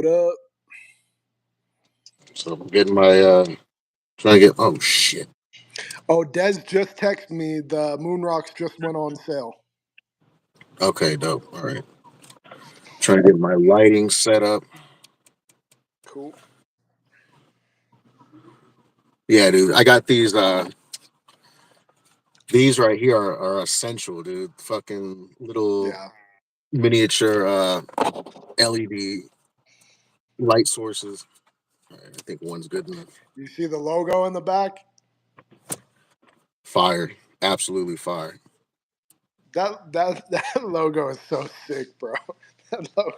up? So I'm getting my trying to get. Oh shit. Oh, Des just texted me. The Moon Rocks just went on sale. Okay, dope. All right. Trying to get my lighting set up. Cool. Yeah, dude. I got these. These right here are essential, dude. Fucking little Yeah. miniature LED light sources. All right, I think one's good enough. You see the logo in the back? Fire. Absolutely fire. That logo is so sick, bro. That logo,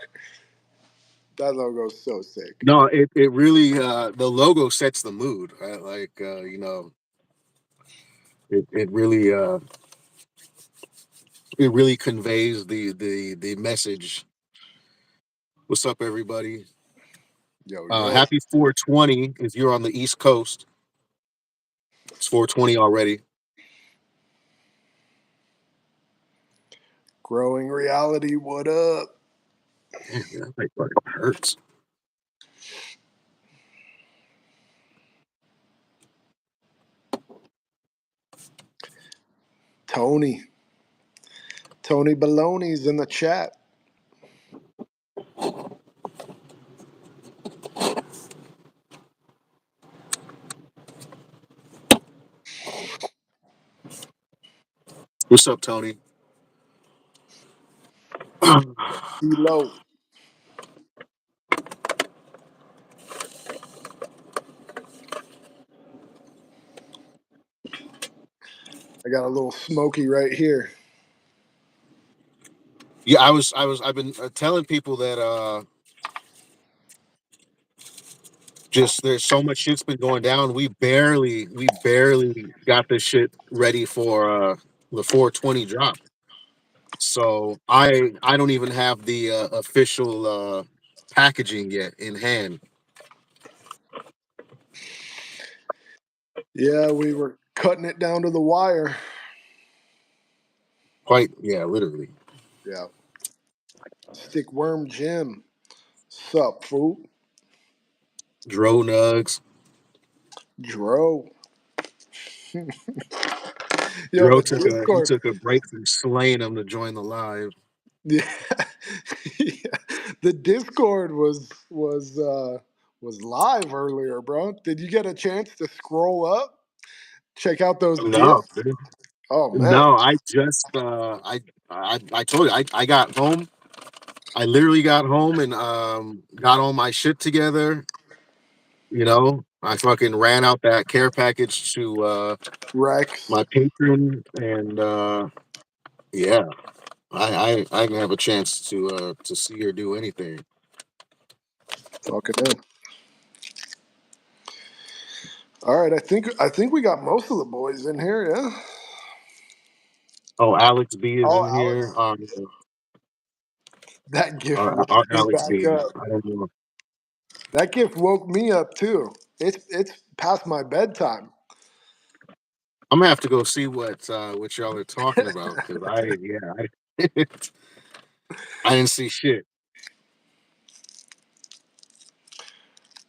that logo is so sick. No, it really the logo sets the mood, right? Like it really conveys the message. What's up, everybody? Yo, yo. Happy 420 if you're on the East Coast. It's 420 already. Growing reality, what up? Damn, that like fucking hurts. Tony. Tony Baloney's in the chat. What's up, Tony? D-Lo. I got a little Smoky right here. Yeah, I've been telling people that just there's so much shit's been going down. We barely got this shit ready for the 420 drop. So I don't even have the official packaging yet in hand. Yeah, we were cutting it down to the wire. Quite, yeah, literally. Yeah. Stickworm Jim. Sup, fool? Dro Nugs. Dro. Yo, Dro the took he Discord. took a break from slaying them to join the live. Yeah. Yeah. The Discord was live earlier, bro. Did you get a chance to scroll up? Check out those No, gifts? dude. Oh man. No, I just I told you I got home. I literally got home and got all my shit together. I fucking ran out that care package to Rex. my patron, and yeah, I didn't have a chance to see or do anything. Fucking in. All right, I think we got most of the boys in here, yeah. Oh, Alex B is Oh, in here. Alex. That gift woke Our me Alex back B. up. I don't know. That gift woke me up too. It's past my bedtime. I'm gonna have to go see what y'all are talking about because I didn't see shit.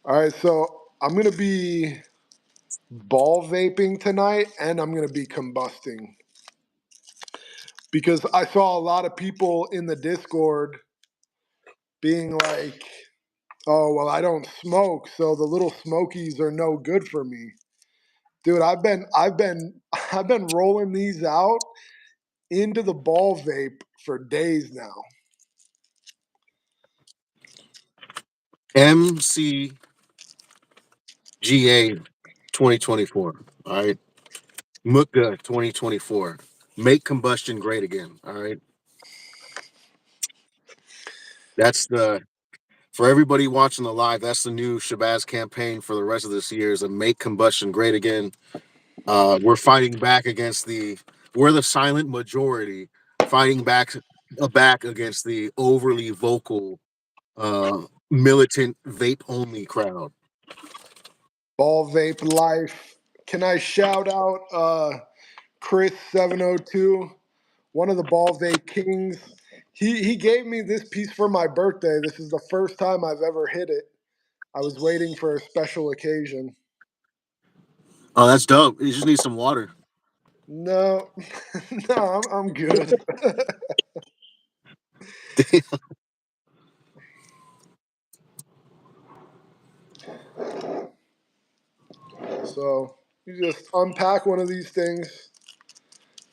All right, so I'm gonna be ball vaping tonight, and I'm gonna be combusting because I saw a lot of people in the Discord being like, "Oh, well, I don't smoke, so the little Smokies are no good for me." Dude, I've been rolling these out into the ball vape for days now. MCGA 2024. All right. Mukga 2024. Make combustion great again. All right. That's the for everybody watching the live. That's the new Shabazz campaign for the rest of this year. Is to make combustion great again. We're fighting back against we're the silent majority, fighting back against the overly vocal, militant vape only crowd. Ball vape life. Can I shout out Chris 702, one of the ball vape kings? He gave me this piece for my birthday. This is the first time I've ever hit it. I was waiting for a special occasion. Oh, that's dope. You just need some water. No, no, I'm good. So you just unpack one of these things.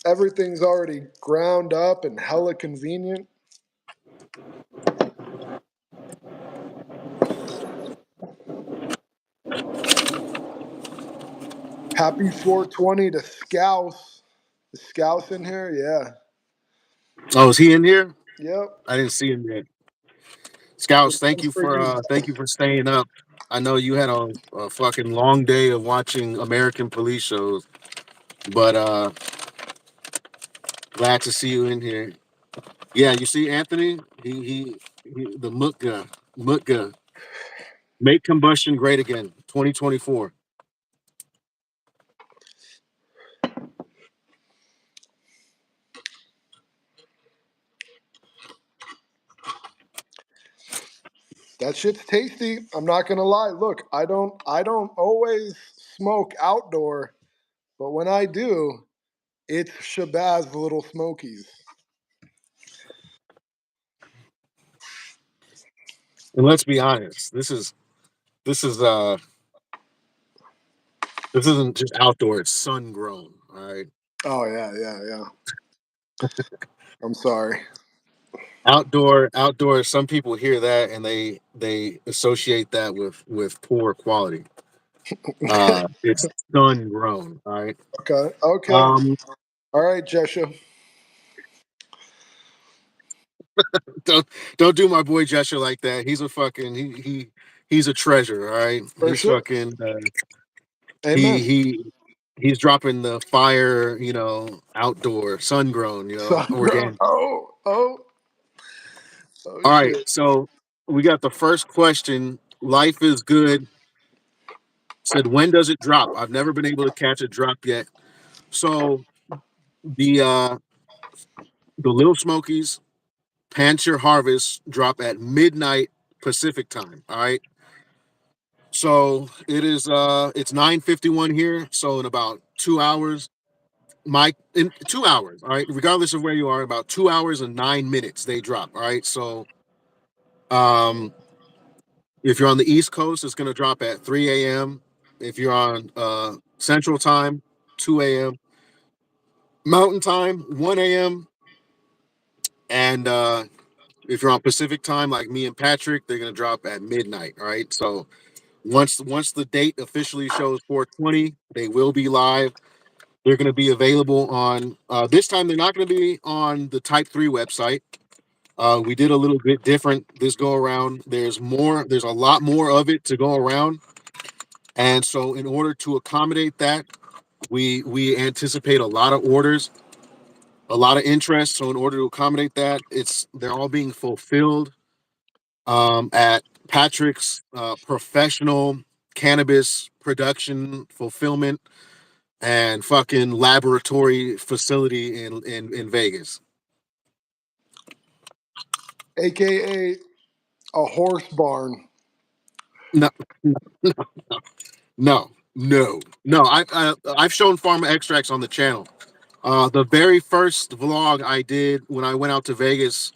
Everything's already ground up and hella convenient. Happy 420 to Scouse. Is Scouse in here? Yeah. Oh, is he in here? Yep. I didn't see him yet. This Scouts, one's for you. thank you for staying up. I know you had a fucking long day of watching American police shows, but glad to see you in here. Yeah, you see Anthony, he the Mutka, make combustion great again, 2024. That shit's tasty. I'm not gonna lie. Look, I don't always smoke outdoor, but when I do, it's Shabazz Little Smokies. And let's be honest, this is this isn't just outdoor; it's sun grown. All right, Oh yeah, yeah, yeah. I'm sorry. outdoor. Some people hear that and they associate that with poor quality. It's sun grown. All right. Okay, okay. Um, All right, Jesha. don't don't do my boy gesture like that. He's a fucking he's a treasure. All right. For He's sure. fucking he Amen. he he's dropping the fire. Outdoor, sun grown. Sungrown. Organic. Oh All right. shit. So we got the first question. Life is good. Said, when does it drop? I've never been able to catch a drop yet. So the uh the Little Smokies Panjshir harvest drop at midnight Pacific time. All right. So it's 9:51 here. So in about 2 hours, in 2 hours, all right, regardless of where you are, about 2 hours and 9 minutes they drop. All right. So um if you're on the East Coast, it's gonna drop at 3 a.m. If you're on Central Time, 2 a.m. Mountain Time, 1 a.m. And if you're on Pacific Time, like me and Patrick, they're gonna drop at midnight. All right. So once the date officially shows 420, they will be live. They're going to be available on this time. They're not going to be on the Type 3 website. We did a little bit different this go around. There's more. There's a lot more of it to go around, and so in order to accommodate that, we anticipate a lot of orders, a lot of interest. So in order to accommodate that, they're all being fulfilled at Patrick's professional cannabis production fulfillment and fucking laboratory facility in Vegas. AKA a horse barn. No, no. I've shown pharma extracts on the channel. The very first vlog I did when I went out to Vegas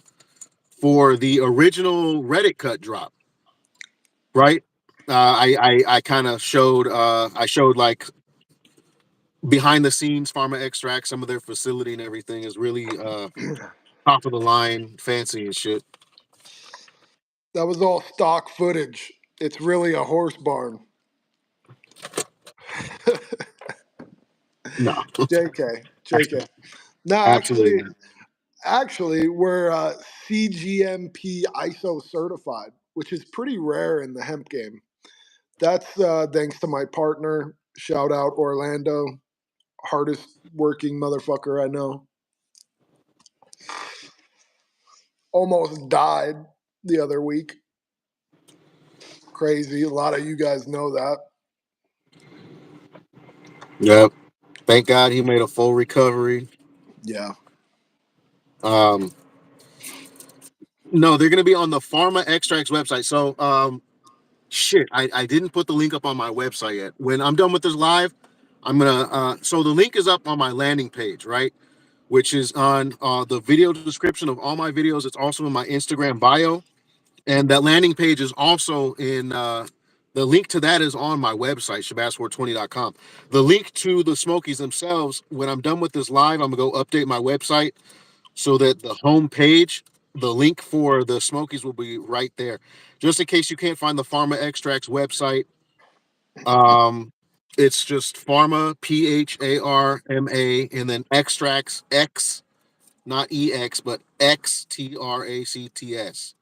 for the original Reddit cut drop, right? I kind of showed I showed like behind the scenes pharma extracts, some of their facility and everything is really top of the line, fancy and shit. That was all stock footage. It's really a horse barn. No, JK. No, absolutely actually, not. actually, we're CGMP ISO certified, which is pretty rare in the hemp game. That's thanks to my partner. Shout out Orlando, hardest working motherfucker I know. Almost died the other week. Crazy. A lot of you guys know that. Yep. Thank God he made a full recovery. Yeah. Um, No, they're gonna be on the Pharma Extracts website. So shit, I didn't put the link up on my website yet. When I'm done with this live, I'm gonna so the link is up on my landing page, right? Which is on the video description of all my videos. It's also in my Instagram bio. And that landing page is also in the link to that is on my website, shabazz420.com. The link to the Smokies themselves, when I'm done with this live, I'm gonna go update my website so that the home page, the link for the Smokies will be right there. Just in case you can't find the Pharma Extracts website, um, it's just Pharma, Pharma, and then Extracts, X, not EX, but XTRACTS.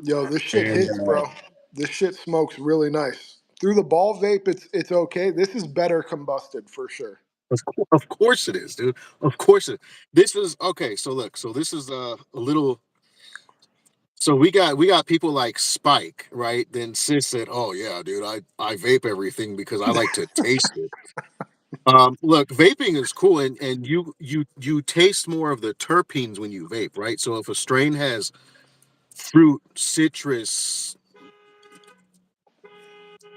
Yo, this shit And hits, bro. This shit smokes really nice. Through the ball vape, it's okay. This is better combusted for sure. of course it is, dude. Of course it. This is okay. So look, so this is a little. So we got people like Spike, right? Then Sis said, "Oh yeah, dude, I vape everything because I like to taste it." Look, vaping is cool, and you taste more of the terpenes when you vape, right? So if a strain has fruit, citrus,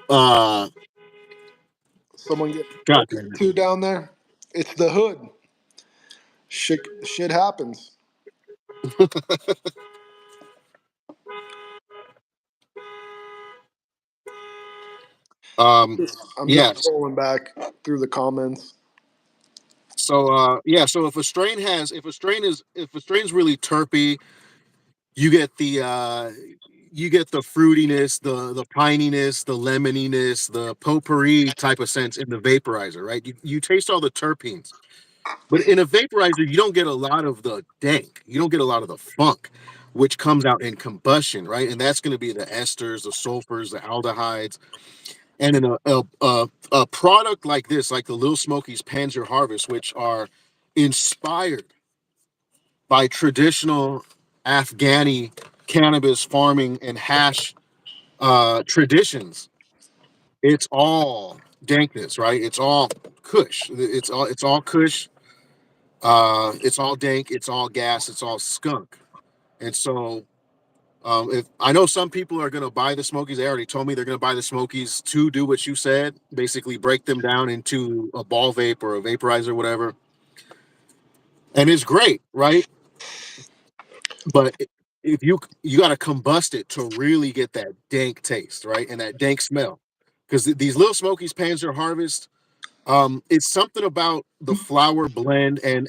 uh, Someone getting God broken damn it. into down there. It's the hood. Shit happens. Um, I'm just yes. scrolling back through the comments. So yeah, so if a strain's really terpy, you get the fruitiness, the pininess, the lemoniness, the potpourri type of sense in the vaporizer, right? You taste all the terpenes. But in a vaporizer, you don't get a lot of the dank. You don't get a lot of the funk, which comes out in combustion, right? And that's going to be the esters, the sulfurs, the aldehydes. And in a product like this, like the Little Smokies Panjshir Harvest, which are inspired by traditional Afghani cannabis farming and hash traditions, it's all dankness, right? It's all Kush. It's all Kush. It's all dank. It's all gas. It's all skunk. And so, if I know some people are going to buy the Smokies, they already told me they're going to buy the Smokies to do what you said, basically break them down into a ball vape or a vaporizer, whatever. And it's great, right? But if you got to combust it to really get that dank taste, right, and that dank smell, because these Little Smokies Panzer Harvest, it's something about the flower blend, and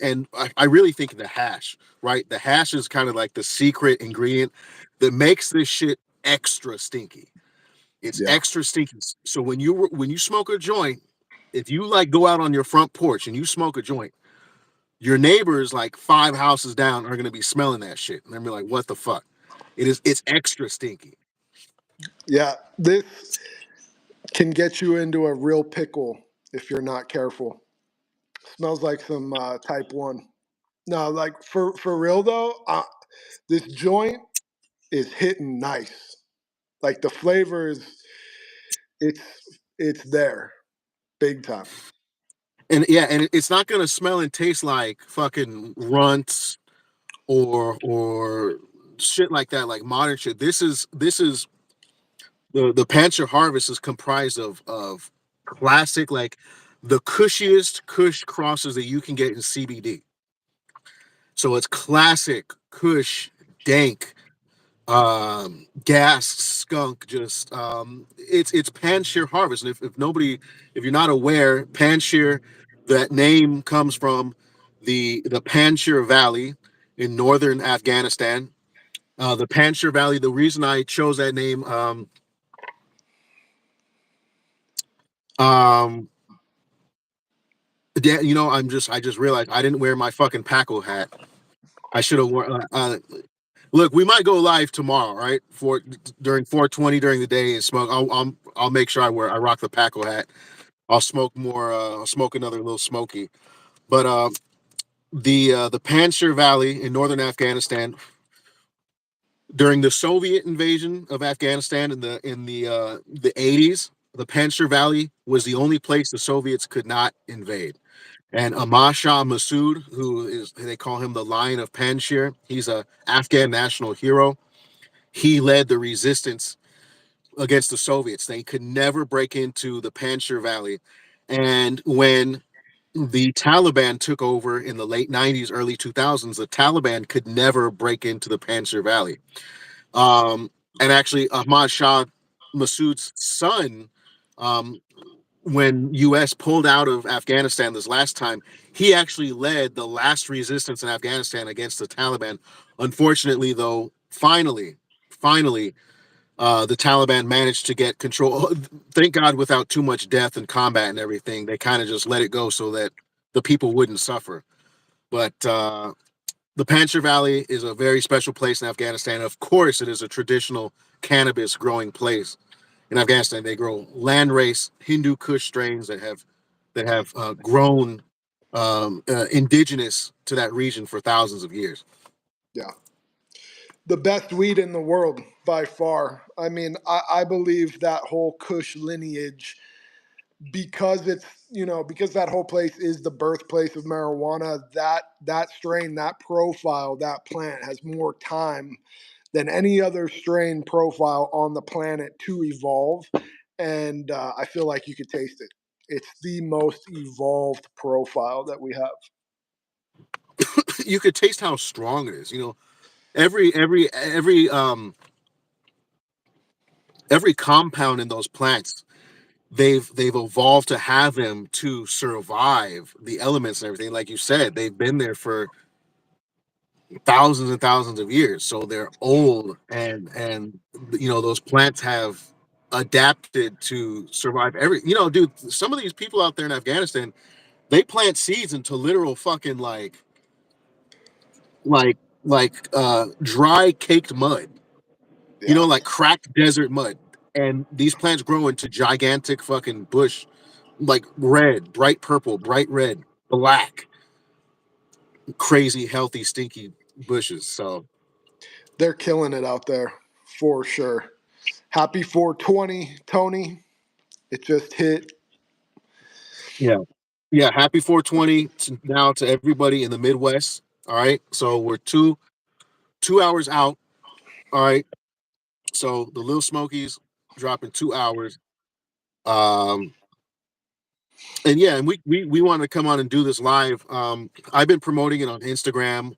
I really think the hash, right? The hash is kind of like the secret ingredient that makes this shit extra stinky. It's Yeah. extra stinky. So when you smoke a joint, if you like go out on your front porch and you smoke a joint, your neighbors like 5 houses down are gonna be smelling that shit. And they're gonna be like, what the fuck? It's extra stinky. Yeah. This can get you into a real pickle if you're not careful. Smells like some type 1. No, like for real though, this joint is hitting nice. Like the flavor is it's it's there big time. And yeah, and it's not gonna smell and taste like fucking runts or shit like that, like modern shit. This is the Pancher Harvest is comprised of classic, like the cushiest Kush crosses that you can get in CBD. So it's classic Kush, dank, gas, skunk. Just it's Panjshir Harvest. And if you're not aware, Panjshir, that name comes from the Panjshir Valley in northern Afghanistan. The Panjshir Valley. The reason I chose that name, um, yeah, I just realized I didn't wear my fucking Paco hat. I should have worn. Look, we might go live tomorrow, right? For during 420 during the day and smoke. I'll make sure I rock the Paco hat. I'll smoke more. I'll smoke another little smoky. But the Panjshir Valley in northern Afghanistan during the Soviet invasion of Afghanistan in the 80s, the Panjshir Valley was the only place the Soviets could not invade. And Ahmad Shah Massoud, who is, they call him the Lion of Panjshir. He's a Afghan national hero. He led the resistance against the Soviets. They could never break into the Panjshir Valley. And when the Taliban took over in the late 90s, early 2000s, the Taliban could never break into the Panjshir Valley. And actually, Ahmad Shah Massoud's son, um, when U.S. pulled out of Afghanistan this last time, he actually led the last resistance in Afghanistan against the Taliban. Unfortunately, though, finally, the Taliban managed to get control. Thank God, without too much death and combat and everything, they kind of just let it go so that the people wouldn't suffer. But the Panjshir Valley is a very special place in Afghanistan. Of course, it is a traditional cannabis growing place in Afghanistan. They grow landrace Hindu Kush strains that have grown indigenous to that region for thousands of years. Yeah. The best weed in the world by far. I mean, I believe that whole Kush lineage, because it's, because that whole place is the birthplace of marijuana, that strain, that profile, that plant has more time than any other strain profile on the planet to evolve. And I feel like you could taste it. It's the most evolved profile that we have. You could taste how strong it is. Every compound in those plants, they've evolved to have them to survive the elements and everything. Like you said, they've been there for thousands and thousands of years, so they're old, and those plants have adapted to survive every. Dude, some of these people out there in Afghanistan, they plant seeds into literal fucking like dry caked mud, Yeah. like cracked desert mud. And these plants grow into gigantic fucking bush, like red, bright purple, bright red, black, crazy, healthy, stinky bushes. So, They're killing it out there for sure. Happy 420, Tony. It just hit. yeah. Yeah. Happy 420 now to everybody in the Midwest. All right. So we're two hours out. All right. So the Little Smokies dropping 2 hours. Um, and yeah, and we want to come on and do this live. I've been promoting it on Instagram,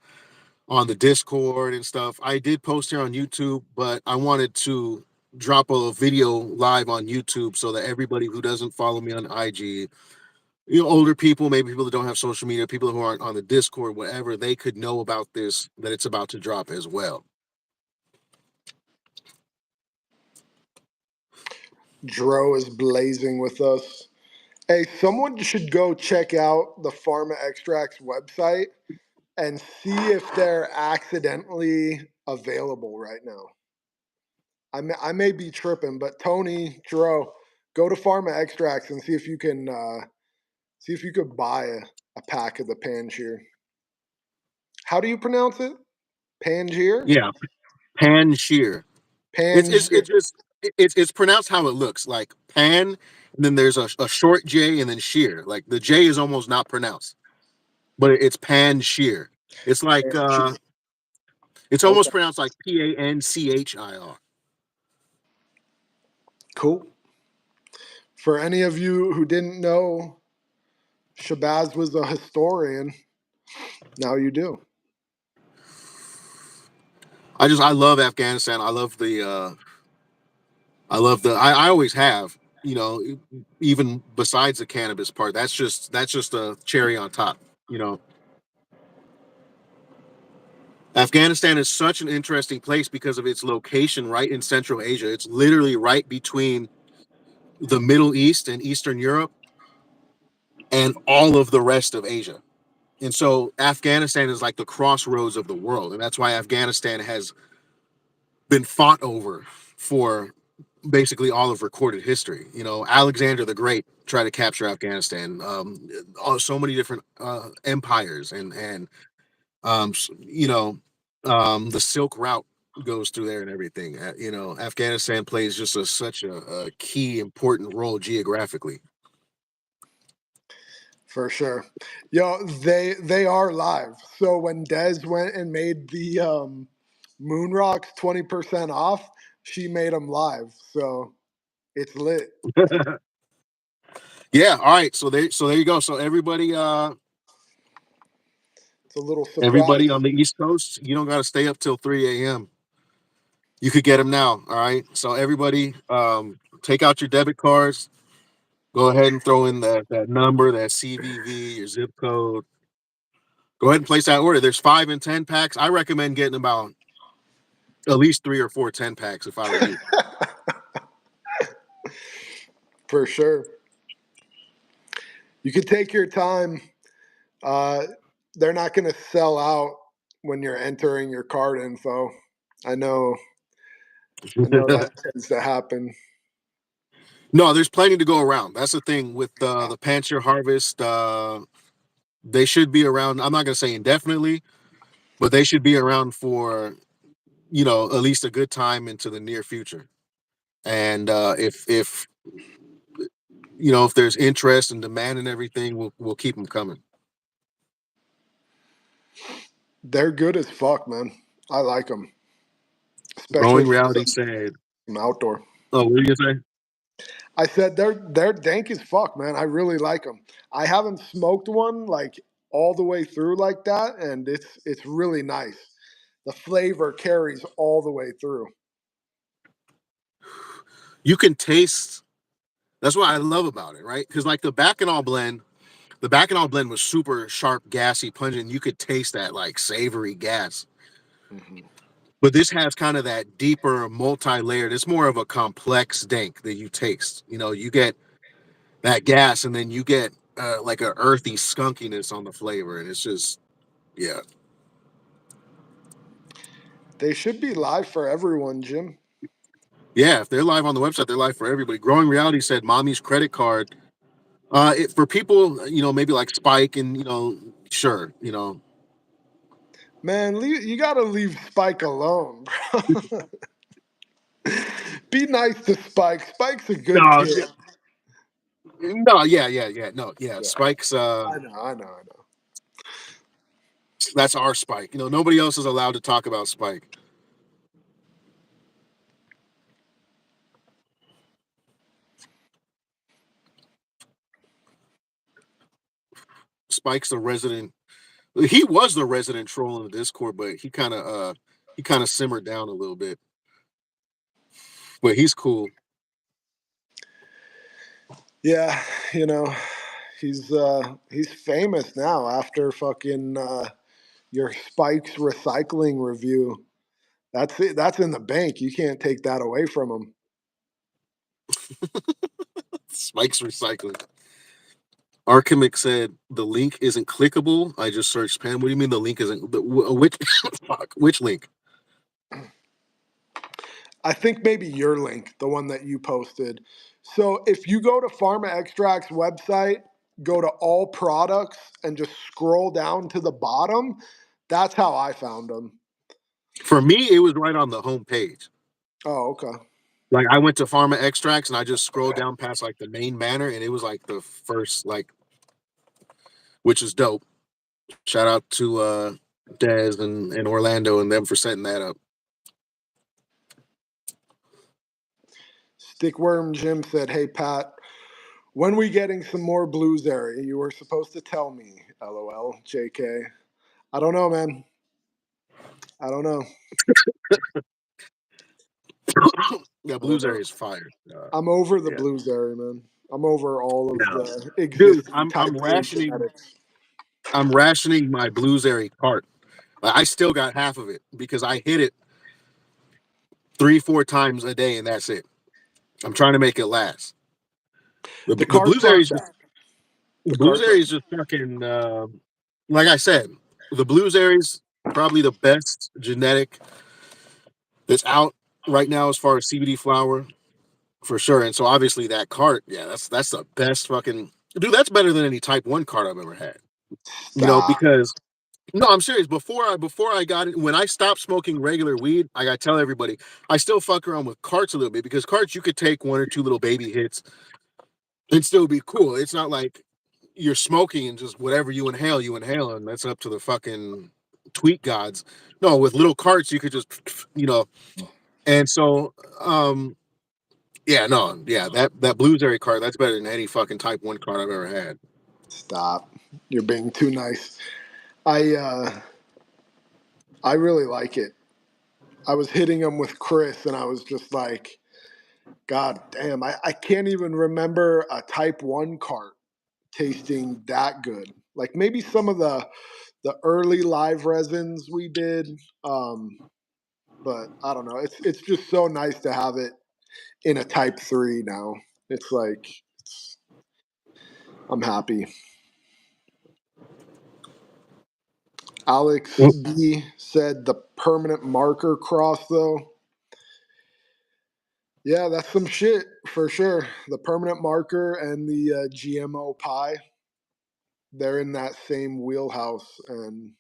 on the Discord and stuff. I did post here on YouTube, but I wanted to drop a video live on YouTube so that everybody who doesn't follow me on IG, older people, maybe people that don't have social media, people who aren't on the Discord, whatever, they could know about this, that it's about to drop as well. Dro is blazing with us. Hey, someone should go check out the Pharma Extracts website and see if they're accidentally available right now. I may be tripping, but Tony, Dro, go to Pharma Extracts and see if you could buy a pack of the Panjshir. How do you pronounce it? Panjshir? Yeah, Panjshir. It's it's Panjshir. it's it's it's pronounced how it looks, like pan, and then there's a short J and then sheer. Like the J is almost not pronounced, but it's Panjshir. It's like it's Okay, almost pronounced like Panchir. cool. For any of you who didn't know, Shabazz was a historian. Now you do. I love Afghanistan. I always have, even besides the cannabis part. That's just a cherry on top, you know. Afghanistan is such an interesting place because of its location right in Central Asia. It's literally right between the Middle East and Eastern Europe and all of the rest of Asia. And so Afghanistan is like the crossroads of the world. And that's why Afghanistan has been fought over for basically all of recorded history. Alexander the Great tried to capture Afghanistan. So many different empires and um, you know the Silk Route goes through there and everything. Afghanistan plays just such a key important role geographically. For sure. Yo, they are live. So when Des went and made the Moon Rocks 20% off, she made them live. So it's lit. Yeah. All right. So there you go. So It's a little everybody surprise. on the East Coast, you don't got to stay up till 3 a.m. You could get them now. All right. So everybody, take out your debit cards. Go ahead and throw in that number, that CVV, your zip code. Go ahead and place that order. There's 5 and 10 packs. I recommend getting about at least 3 or 4 10 packs if I were you. For sure. You could take your time. Uh, they're not going to sell out when you're entering your card info. I know. I know that tends to happen. No, there's plenty to go around. That's the thing with the Panjshir harvest. They should be around. I'm not going to say indefinitely, but they should be around for at least a good time into the near future. And if there's interest and demand and everything, we'll keep them coming. They're good as fuck, man. I like them, especially Growing for Reality said, some outdoor. "Oh, what are you gonna say?" I said they're dank as fuck, man. I really like them. I haven't smoked one like all the way through like that, and it's really nice. The flavor carries all the way through. You can taste. That's what I love about it, right? Because like the Bacchanal blend was super sharp, gassy, pungent. You could taste that like savory gas. Hmm. But this has kind of that deeper, multi-layered. It's more of a complex dank that you taste. You get that gas, and then you get like a earthy skunkiness on the flavor, and it's just yeah. They should be live for everyone, Jim. Yeah, if they're live on the website, they're live for everybody. Growing Reality said mommy's credit card. For people, maybe like Spike and sure, Man, you gotta leave Spike alone, bro. Be nice to Spike. Spike's a good no, kid. no, yeah, no, yeah. Yeah, Spike's I know. that's our Spike. Nobody else is allowed to talk about Spike. Spike's the resident. He was the resident troll in the Discord, but he kind of simmered down a little bit. But he's cool. Yeah, you know, he's famous now after fucking your Spike's recycling review. That's it. That's in the bank. You can't take that away from him. Spike's recycling. Archimic said the link isn't clickable. I just searched spam. What do you mean the link isn't? Which fuck? Which link? I think maybe your link, the one that you posted. So if you go to Pharma Extract's website, go to all products and just scroll down to the bottom, that's how I found them. For me, it was right on the home page. Oh, okay. Like I went to Pharma Extracts and I just scrolled down past like the main banner and it was like the first which is dope. Shout out to Dez and Orlando and them for setting that up. Stickworm Jim said, "Hey Pat, when we getting some more blues area? You were supposed to tell me." LOL. JK. I don't know, man. I don't know. Yeah, I don't blues know. area is fire. I'm over the Yeah. blues area, man. I'm over all of No. the Dude, existing I'm type 3 rationing genetics. I'm rationing my blueberry cart. I still got half of it because I hit it 3-4 times a day and that's it. I'm trying to make it last. The The the carts aren't blueberries just bad. the The carts blueberries aren't. just fucking like I said, the blueberries probably the best genetic that's out right now as far as CBD flower for sure. And so obviously that cart, yeah, that's the best fucking dude. That's better than any type 1 cart I've ever had. Stop. Because no, I'm serious. Before I got it, when I stopped smoking regular weed, I gotta tell everybody, I still fuck around with carts a little bit because carts you could take 1 or 2 little baby hits and still be cool. It's not like you're smoking and just whatever you inhale, and that's up to the fucking tweet gods. No, with little carts, you could just, you know, and so, yeah, no, yeah, that blueberry cart, that's better than any fucking Type 1 cart I've ever had. Stop. You're being too nice. I I really like it. I was hitting him with Chris, and I was just like, God damn, I can't even remember a Type 1 cart tasting that good. Like maybe some of the early live resins we did, um, but I don't know. It's just so nice to have it in a Type 3 now. It's like I'm happy. Alex B said the permanent marker cross though. Yeah, that's some shit for sure. The permanent marker and the GMO pie, they're in that same wheelhouse, and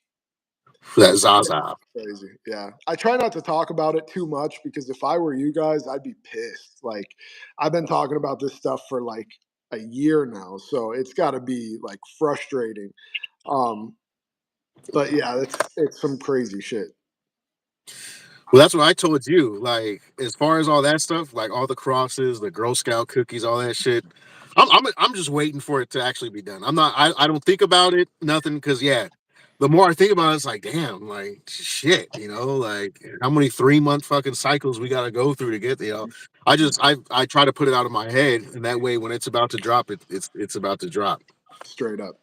That Zaza. crazy. Yeah. I try not to talk about it too much because if I were you guys, I'd be pissed. Like, I've been talking about this stuff for like a year now, so it's got to be like frustrating. Um, but yeah, it's some crazy shit. Well, that's what I told you. Like, as far as all that stuff, like all the crosses, the Girl Scout cookies, all that shit, I'm just waiting for it to actually be done. I'm not. I don't think about it, nothing, because yeah, the more I think about it, it's like, damn, like shit, you know, like how many 3 month fucking cycles we got to go through to get, you know. I try to put it out of my head, and that way, when it's about to drop, it's about to drop. Straight up.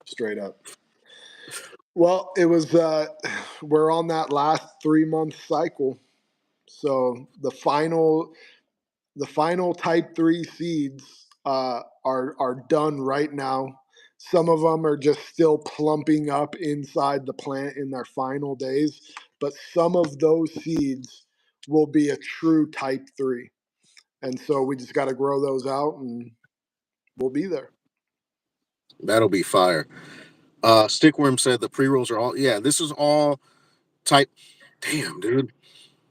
Straight up. Well, it was we're on that last 3 month cycle. So the final type 3 seeds are done right now. Some of them are just still plumping up inside the plant in their final days, but some of those seeds will be a true type 3. And so we just got to grow those out and we'll be there. That'll be fire. Stickworm said the pre rolls are all. Yeah, this is all type. Damn, dude.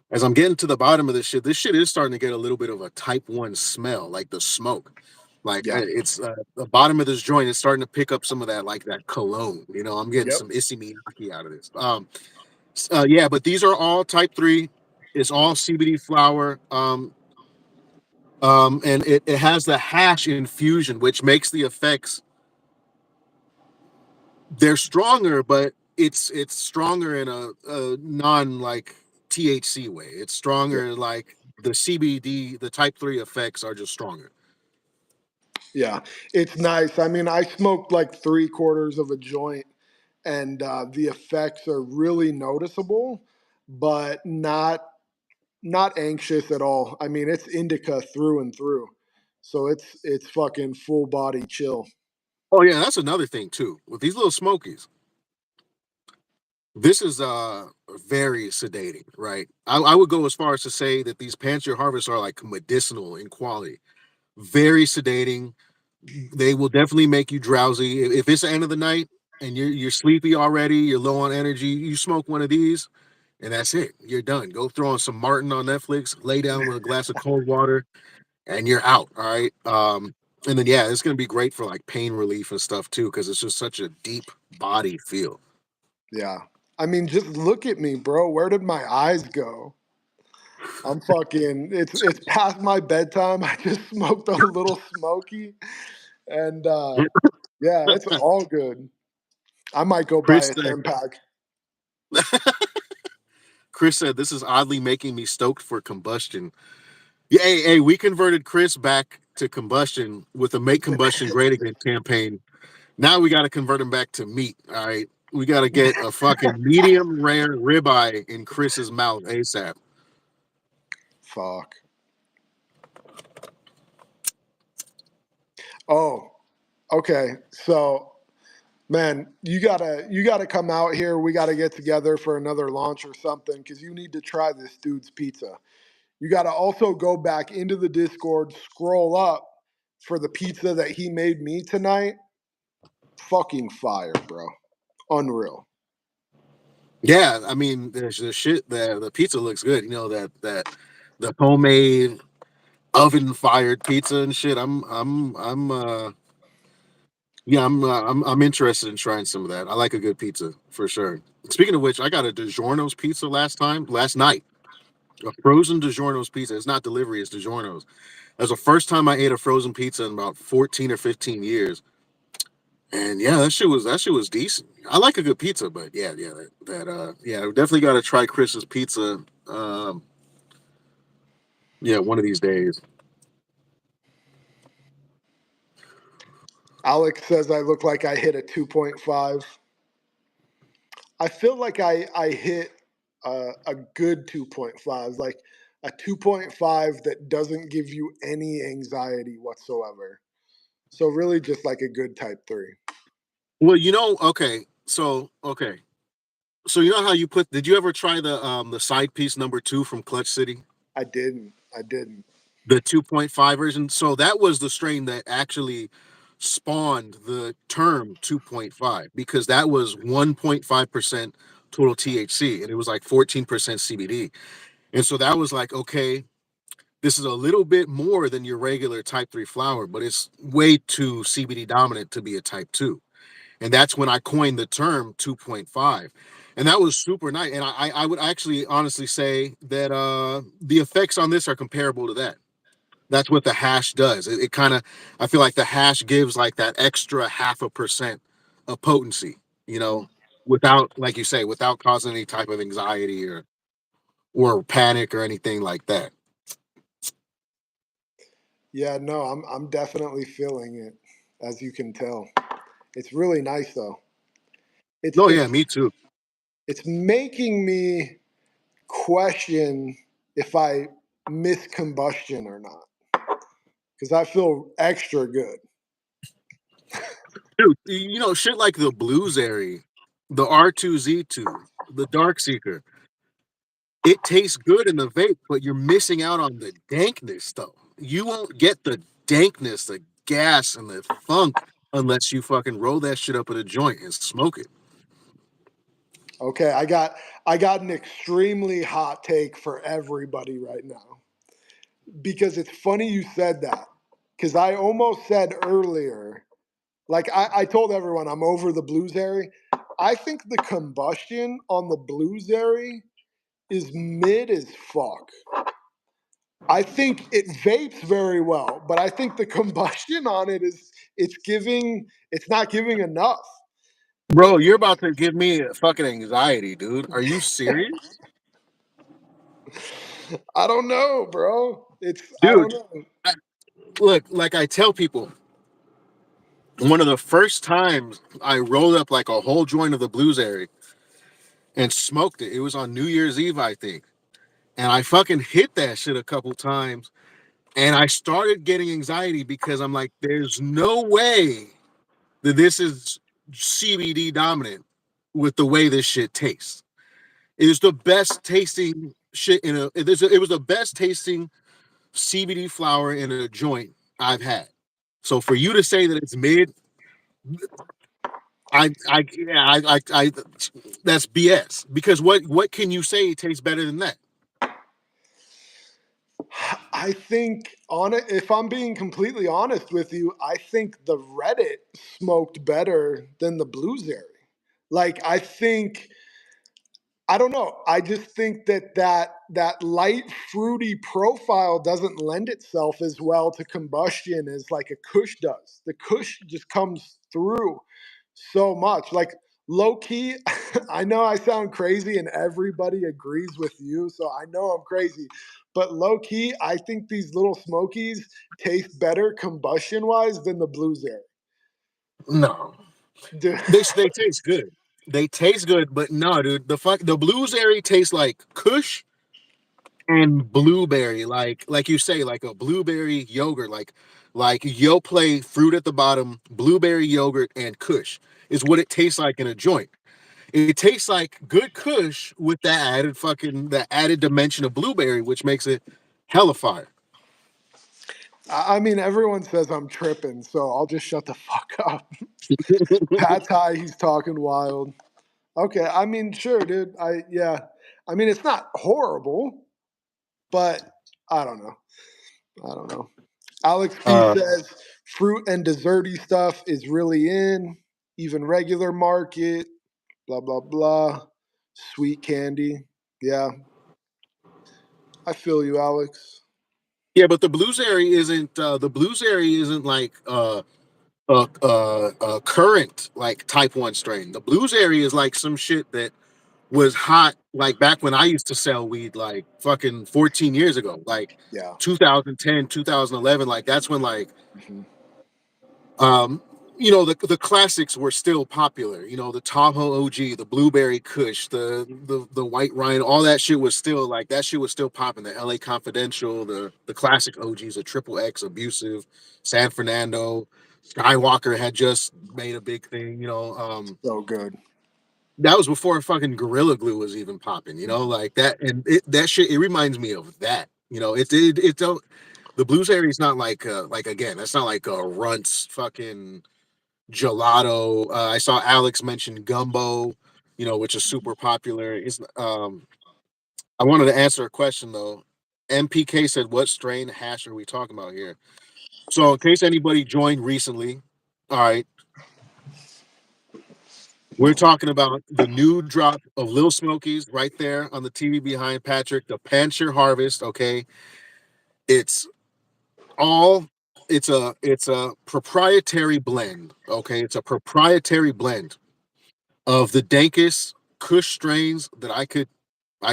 As I'm getting to the bottom of this shit is starting to get a little bit of a Type 1 smell, like the smoke. Like Yeah. it's the bottom of this joint is starting to pick up some of that, like that cologne. You know, I'm getting Yep. some Issey Miyake out of this. Yeah, but these are all Type 3. It's all CBD flower. And it has the hash infusion, which makes the effects, they're stronger, but it's stronger in a non like THC way. It's Yeah. stronger like the CBD, the type 3 effects are just stronger. Yeah. It's nice. I mean, I smoked like 3/4 of a joint and the effects are really noticeable, but not anxious at all. I mean, it's indica through and through, so it's fucking full body chill. Oh yeah, that's another thing too. With these little smokies, this is very sedating, right? I would go as far as to say that these Panjshir harvests are like medicinal in quality. Very sedating. They will definitely make you drowsy. If it's the end of the night and you're sleepy already, you're low on energy, you smoke one of these, and that's it. You're done. Go throw on some Martin on Netflix, lay down with a glass of cold water, and you're out. All right. And then yeah, it's gonna be great for like pain relief and stuff too, because it's just such a deep body feel. Yeah. I mean, just look at me, bro. Where did my eyes go? I'm fucking. It's past my bedtime. I just smoked a little smoky, and yeah, it's all good. I might go buy Chris a said, 10 pack. Chris said this is oddly making me stoked for combustion. Yeah, hey, we converted Chris back to combustion with the Make Combustion Great Again campaign. Now we got to convert him back to meat. All right. We got to get a fucking medium rare ribeye in Chris's mouth ASAP. Fuck. Oh, okay. So, man, you gotta come out here. We gotta get together for another launch or something because you need to try this dude's pizza. You gotta also go back into the Discord, scroll up for the pizza that he made me tonight. Fucking fire, bro. Unreal. Yeah, I mean, there's the shit. The pizza looks good. You know that the homemade oven fired pizza and shit. I'm Yeah, I'm interested in trying some of that. I like a good pizza for sure. Speaking of which, I got a DiGiorno's pizza last night. A frozen DiGiorno's pizza. It's not delivery, it's DiGiorno's. That's the first time I ate a frozen pizza in about 14 or 15 years. And yeah, that shit was decent. I like a good pizza, but yeah, yeah, definitely got to try Chris's pizza. Yeah, one of these days. Alex says I look like I hit a 2.5. I feel like I hit a good 2.5, like a 2.5 that doesn't give you any anxiety whatsoever. So really just like a good type 3. Well, so you know how you put? Did you ever try the side piece number 2 from Clutch City? I didn't. I didn't. The 2.5 version. So that was the strain that actually spawned the term 2.5 because that was 1.5% total THC and it was like 14% CBD. And so that was like, okay, this is a little bit more than your regular type 3 flower, but it's way too CBD dominant to be a type 2. And that's when I coined the term 2.5. And that was super nice. And I would actually honestly say that the effects on this are comparable to that. That's what the hash does. It kind of, I feel like the hash gives like that extra 0.5% of potency, without, like you say, without causing any type of anxiety or panic or anything like that. Yeah, no, I'm definitely feeling it, as you can tell. It's really nice though. It's Oh yeah, it's me too. it's making me question if I miss combustion or not, because I feel extra good. Dude, shit like the Blueberry, the R2Z2, the Dark Seeker, it tastes good in the vape, but you're missing out on the dankness though. You won't get the dankness, the gas, and the funk unless you fucking roll that shit up in a joint and smoke it. Okay, I got an extremely hot take for everybody right now because it's funny you said that because I almost said earlier, like I told everyone I'm over the blueberry. I think the combustion on the blueberry is mid as fuck. I think it vapes very well, but I think the combustion on it is it's not giving enough. Bro, you're about to give me fucking anxiety, dude. Are you serious? I don't know, bro. I don't Dude, know. I, look, like I tell people, one of the first times I rolled up like a whole joint of the Blueberry and smoked it, it was on New Year's Eve, I think. And I fucking hit that shit a couple times. And I started getting anxiety because I'm like, there's no way that this is CBD dominant with the way this shit tastes. It was the best tasting shit it was the best tasting CBD flower in a joint I've had. So for you to say that it's mid, yeah, that's BS. Because what can you say tastes better than that? I think on it, if I'm being completely honest with you, I think the Reddit smoked better than the blueberry. Like I don't know. I just think that light fruity profile doesn't lend itself as well to combustion as like a Kush does. The Kush just comes through so much. Like low key, I know I sound crazy and everybody agrees with you, so I know I'm crazy. But low key, I think these little Smokies taste better combustion wise than the blueberry. No. Dude, They taste good. They taste good, but no, dude. The blueberry tastes like Kush and blueberry, like you say, like a blueberry yogurt, like Yo play fruit at the bottom, blueberry yogurt and Kush is what it tastes like in a joint. It tastes like good Kush with that added dimension of blueberry, which makes it hella fire. I mean, everyone says I'm tripping, so I'll just shut the fuck up. Pat's high, he's talking wild. Okay, I mean, sure, dude. Yeah. I mean, it's not horrible, but I don't know. I don't know. Alex P Uh, says Fruit and desserty stuff is really in, even regular market, blah, blah, blah. Sweet candy. Yeah, I feel you, Alex. Yeah, but the blueberry isn't like a current like type 1 strain. The blueberry is like some shit that was hot like back when I used to sell weed like fucking 14 years ago, like Yeah. 2010, 2011. Like that's when like Mhm. um the classics were still popular. The Tahoe OG, the Blueberry Kush, the White Rhino, all that shit was still like that shit was still popping. The LA Confidential, the classic OGs, the Triple X, Abusive, San Fernando, Skywalker had just made a big thing. So good. That was before fucking Gorilla Glue was even popping, like that. And that shit, it reminds me of that. It don't, the blues area is not like again, that's not like a Runts fucking gelato. I saw Alex mention gumbo, which is super popular. I wanted to answer a question though. MPK said, what strain hash are we talking about here? So in case anybody joined recently, all right, we're talking about the new drop of Lil Smokies right there on the TV behind Patrick, the Panjshir Harvest. Okay, it's all it's a proprietary blend. Okay, it's a proprietary blend of the dankest Kush strains that I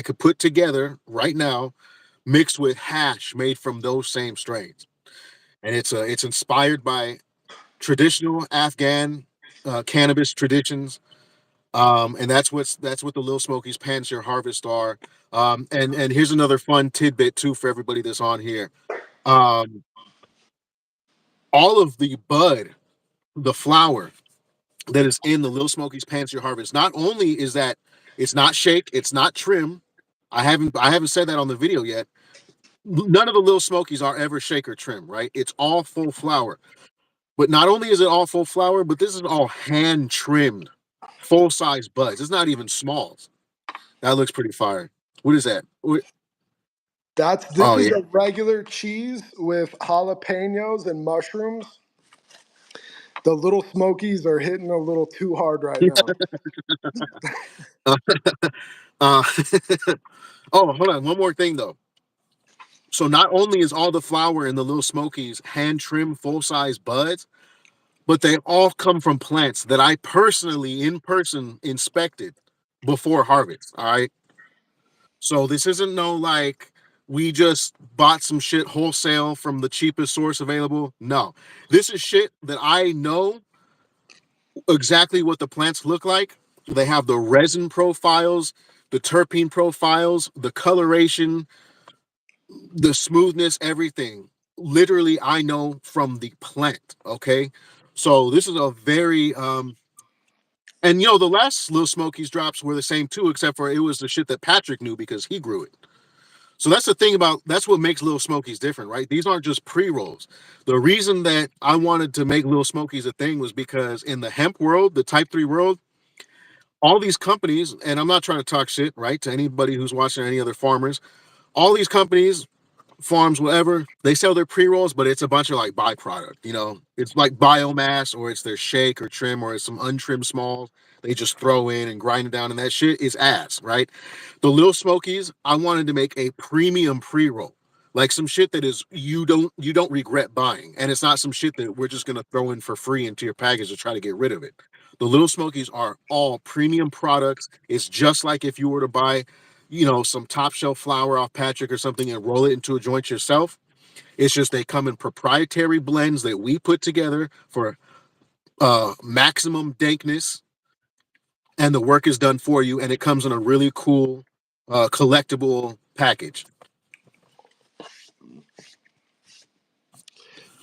could put together right now, mixed with hash made from those same strains, and it's inspired by traditional Afghan cannabis traditions. And that's what the Lil Smokies Panjshir Harvest are. And here's another fun tidbit too for everybody that's on here. Um, all of the bud, the flower that is in the Lil Smokies Panjshir Harvest, not only is that it's not shake, it's not trim. I haven't said that on the video yet. None of the Lil Smokies are ever shake or trim, right? It's all full flower. But not only is it all full flower, but this is all hand trimmed, full size buds. It's not even smalls. That looks pretty fire. What is that? This Oh is yeah. a regular cheese with jalapenos and mushrooms. The little Smokies are hitting a little too hard right now. uh, uh, oh, hold on. One more thing though. So not only is all the flower in the little Smokies hand trimmed full size buds, but they all come from plants that I personally in person inspected before harvest. All right. So this isn't no like we just bought some shit wholesale from the cheapest source available. No, this is shit that I know exactly what the plants look like. They have the resin profiles, the terpene profiles, the coloration, the smoothness, everything. Literally, I know from the plant. Okay. So this is a very and the last Little Smokies drops were the same too, except for it was the shit that Patrick knew because he grew it. So that's the thing that's what makes Little Smokies different, right? These aren't just pre-rolls. The reason that I wanted to make Little Smokies a thing was because in the hemp world, the type 3 world, all these companies, and I'm not trying to talk shit, right, to anybody who's watching any other farmers, all these companies, farms, whatever, they sell their pre-rolls, but it's a bunch of like byproduct, it's like biomass or it's their shake or trim or it's some untrimmed smalls they just throw in and grind it down, and that shit is ass, right? The Little Smokies, I wanted to make a premium pre-roll, like some shit that is you don't regret buying, and it's not some shit that we're just gonna throw in for free into your package to try to get rid of it. The Little Smokies are all premium products. It's just like if you were to buy some top shelf flour off Patrick or something and roll it into a joint yourself. It's just they come in proprietary blends that we put together for maximum dankness, and the work is done for you, and it comes in a really cool collectible package.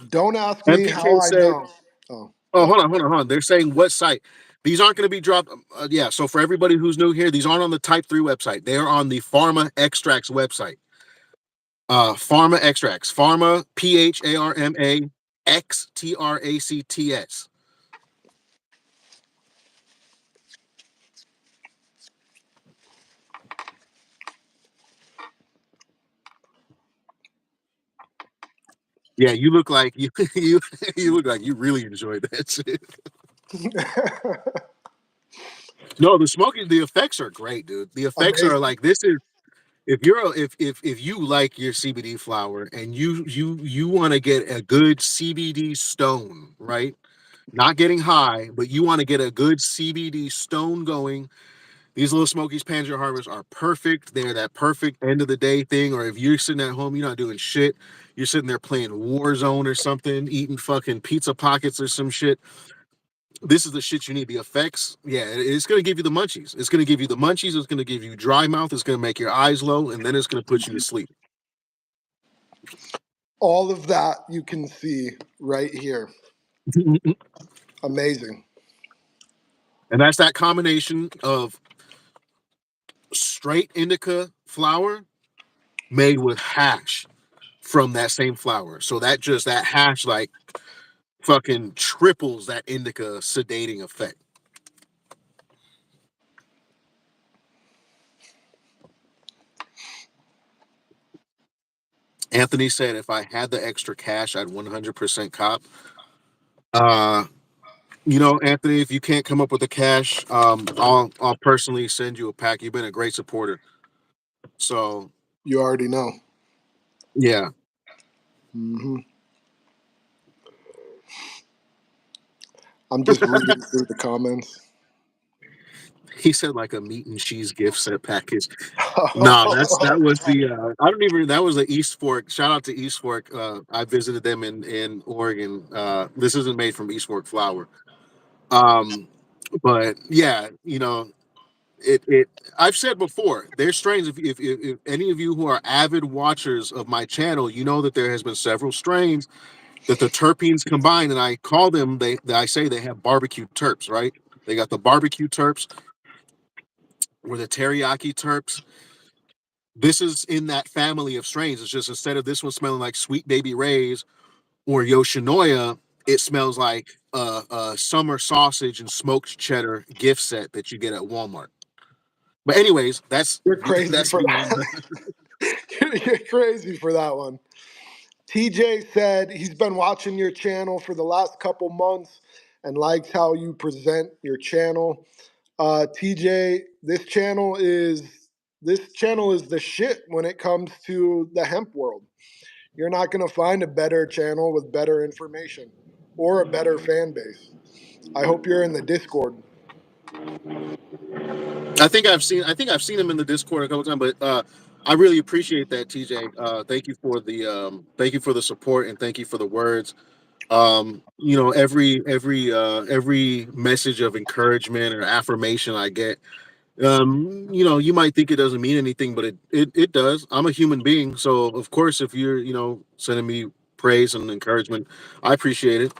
Don't ask me how MPK I said, know. Oh, "Oh, go. hold on. They're saying what site? These aren't going to be dropped. Yeah. So for everybody who's new here, these aren't on the Type 3 website. They are on the Pharma Extracts website. Pharma Extracts. Pharma PHARMA XTRACTS. Yeah, you look like you you look like you really enjoyed that shit. No, the smoking, the effects are great, dude. The effects are Amazing. like this is if you're if you like your CBD flower and you want to get a good CBD stone, right? Not getting high, but you want to get a good CBD stone going. These little Smokies Panjshir Harvest are perfect. They're that perfect end of the day thing. Or if you're sitting at home, you're not doing shit. You're sitting there playing Warzone or something, eating fucking pizza pockets or some shit. This is the shit you need. The effects, yeah, it's gonna give you the munchies. It's gonna give you the munchies. It's gonna give you dry mouth. It's gonna make your eyes low, and then it's gonna put you to sleep. All of that you can see right here. And Amazing. that's that combination of straight indica flour made with hash from that same flour. So that hash like fucking triples that indica sedating effect. Anthony said if I had the extra cash, I'd 100% cop. Uh, Anthony, if you can't come up with the cash, I'll personally send you a pack. You've been a great supporter. So You already know. yeah, Hmm. I'm just reading through the comments. he said like a meat and cheese gift set package. Nah, that was the I don't even that was the East Fork. Shout out to East Fork. I visited them in Oregon. This isn't made from East Fork flour. Um, but yeah, it I've said before, there's strains. If any of you who are avid watchers of my channel, you know that there has been several strains that the terpenes combine, and I call them I say they have barbecue terps, right? They got the barbecue terps or the teriyaki terps. This is in that family of strains. It's just instead of this one smelling like Sweet Baby Ray's or Yoshinoya, it smells like a summer sausage and smoked cheddar gift set that you get at Walmart. But anyways, that's You're crazy that's for beyond. that. You're crazy for that one. TJ said he's been watching your channel for the last couple months and likes how you present your channel. TJ, this channel is the shit when it comes to the hemp world. You're not going to find a better channel with better information or a better fan base. I hope you're in the Discord. I think I've seen him in the Discord a couple times, but I really appreciate that, TJ. Thank you for the support and thank you for the words. Every message of encouragement or affirmation I get, you might think it doesn't mean anything, but it does. I'm a human being, so of course, if you're sending me praise and encouragement, I appreciate it.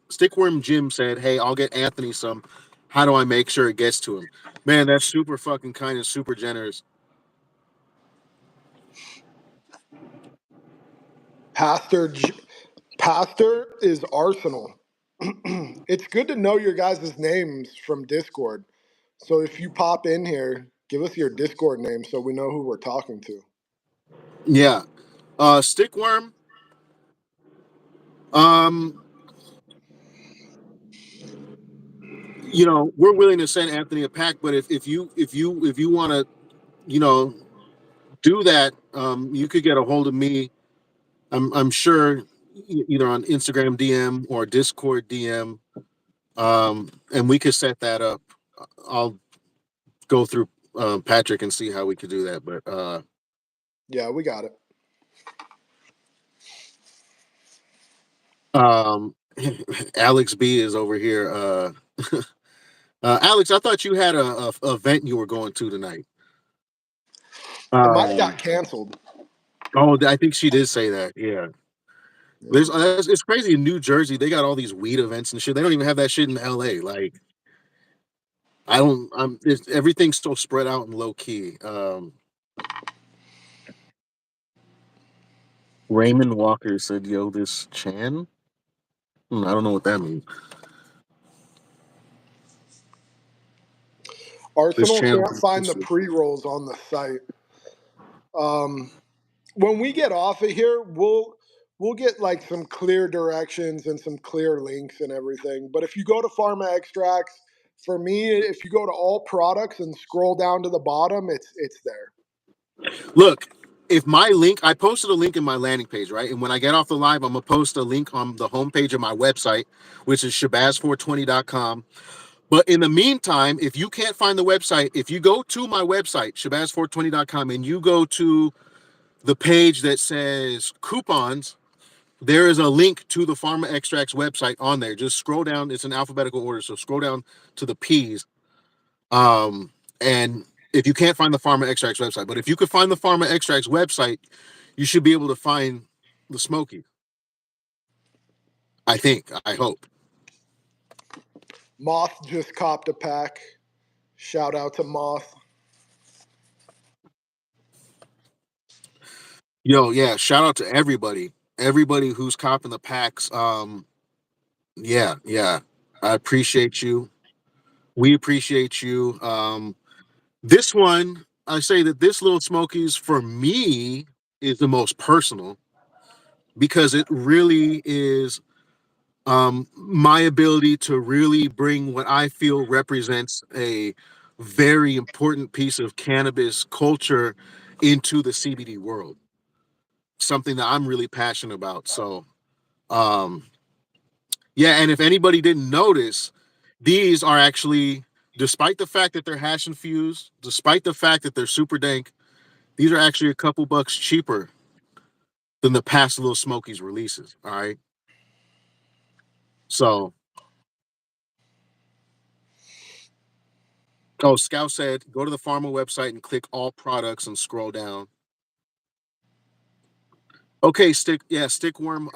Stickworm Jim said, "Hey, I'll get Anthony some. How do I make sure it gets to him?" Man, that's super fucking kind and super generous. Pastor Pastor is Arsenal. It's good to know your guys' names from Discord. So if you pop in here, give us your Discord name so we know who we're talking to. Yeah, Stickworm. Um, we're willing to send Anthony a pack, but if you want to, you know, do that, you could get a hold of me. I'm sure either on Instagram DM or Discord DM, and we could set that up. I'll go through Patrick and see how we could do that. But Yeah, we got it. um, Alex B is over here. Alex, I thought you had a event you were going to tonight. It might have Um, got canceled. oh, I think she did say that. Yeah, Yeah. it's crazy in New Jersey. They got all these weed events and shit. They don't even have that shit in LA. Like, I don't. Everything's so spread out and low key. Raymond Walker said, "Yo, this Chan." I don't know what that means. This Arsenal channel. can't find the pre rolls on the site. Um, when we get off of here, we'll get like some clear directions and some clear links and everything. But if you go to Pharma Extracts, for me, if you go to all products and scroll down to the bottom, it's there. Look, if my link, I posted a link in my landing page, right? And when I get off the live, I'm gonna post a link on the homepage of my website, which is shabazz420.com. But in the meantime, if you can't find the website, if you go to my website, shabazz420.com, and you go to the page that says coupons, there is a link to the Pharma Extracts website on there. Just scroll down. It's in alphabetical order. So scroll down to the P's. And if you can't find the Pharma Extracts website, but if you could find the Pharma Extracts website, you should be able to find the Smokies. I think. I hope. Moth just copped a pack. Shout out to Moth. Yo, yeah. Shout out to everybody. Everybody who's copping the packs. Yeah. I appreciate you. We appreciate you. This one, I say that this little Smokies for me is the most personal because it really is my ability to really bring what I feel represents a very important piece of cannabis culture into the CBD world. Something that I'm really passionate about. So, um, yeah, and if anybody didn't notice, these are actually, despite the fact that they're hash infused, despite the fact that they're super dank, these are actually a couple bucks cheaper than the past Little Smokies releases. All right. So, oh, Scout said, go to the Pharma website and click all products and scroll down. Okay, Stickworm.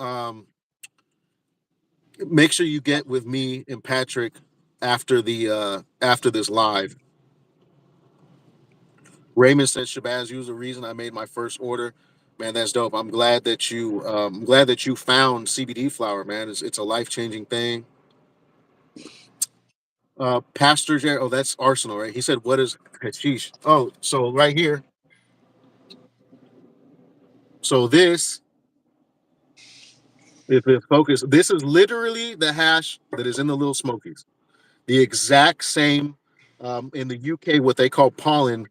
Make sure you get with me and Patrick after this live. Raymond said, Shabazz, you was the reason I made my first order. Man, that's dope. I'm glad that you found CBD flower, man. It's a life changing thing. Pastor Jerry, oh, that's Arsenal, right? He said, what is hashish? Oh, so right here. So this, if it focus, this is literally the hash that is in the Little Smokies. The exact same in the UK, what they call pollen.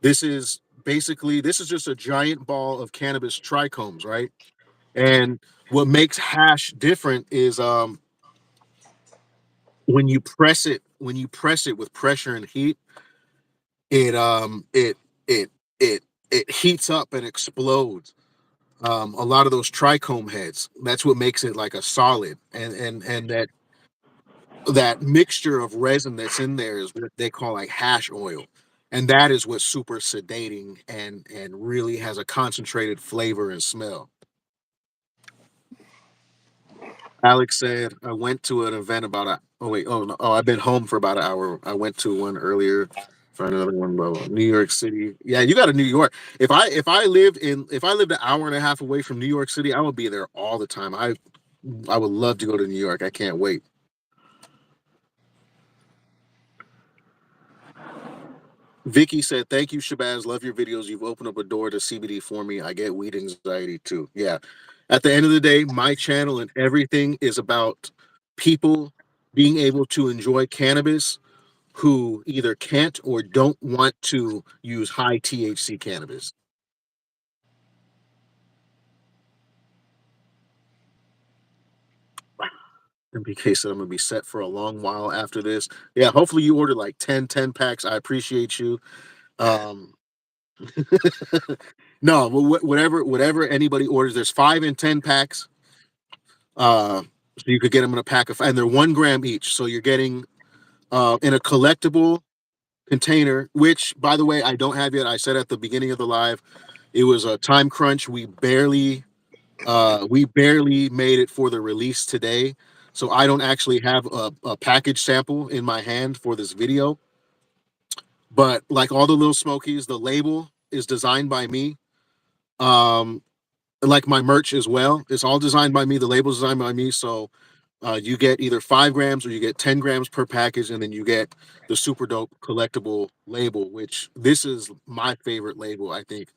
This is just a giant ball of cannabis trichomes, right? And what makes hash different is when you press it with pressure and heat, it it it it heats up and explodes. A lot of those trichome heads. That's what makes it like a solid, and that mixture of resin that's in there is what they call like hash oil, and that is what's super sedating and really has a concentrated flavor and smell. Alex said, I went to an event about a oh wait, oh no, oh I've been home for about an hour. I went to one earlier for another one, New York City. Yeah, you got to New York. If I lived an hour and a half away from New York City, I would be there all the time. I would love to go to New York. I can't wait. Vicky said, thank you, Shabazz. Love your videos. You've opened up a door to CBD for me. I get weed anxiety too. Yeah. At the end of the day, my channel and everything is about people being able to enjoy cannabis who either can't or don't want to use high THC cannabis. MBK said I'm going to be set for a long while after this. Yeah, hopefully you order like 10 packs. I appreciate you. Um, no, whatever anybody orders, there's 5 and 10 packs. So you could get them in a pack of, and they're 1 gram each. So you're getting in a collectible container, which by the way, I don't have yet. I said at the beginning of the live, it was a time crunch. We barely made it for the release today. So I don't actually have a package sample in my hand for this video. But like all the Little Smokies, the label is designed by me. Um, like my merch as well. It's all designed by me. The label's designed by me. So you get either 5 grams or you get 10 grams per package, and then you get the super dope collectible label, which this is my favorite label, I think.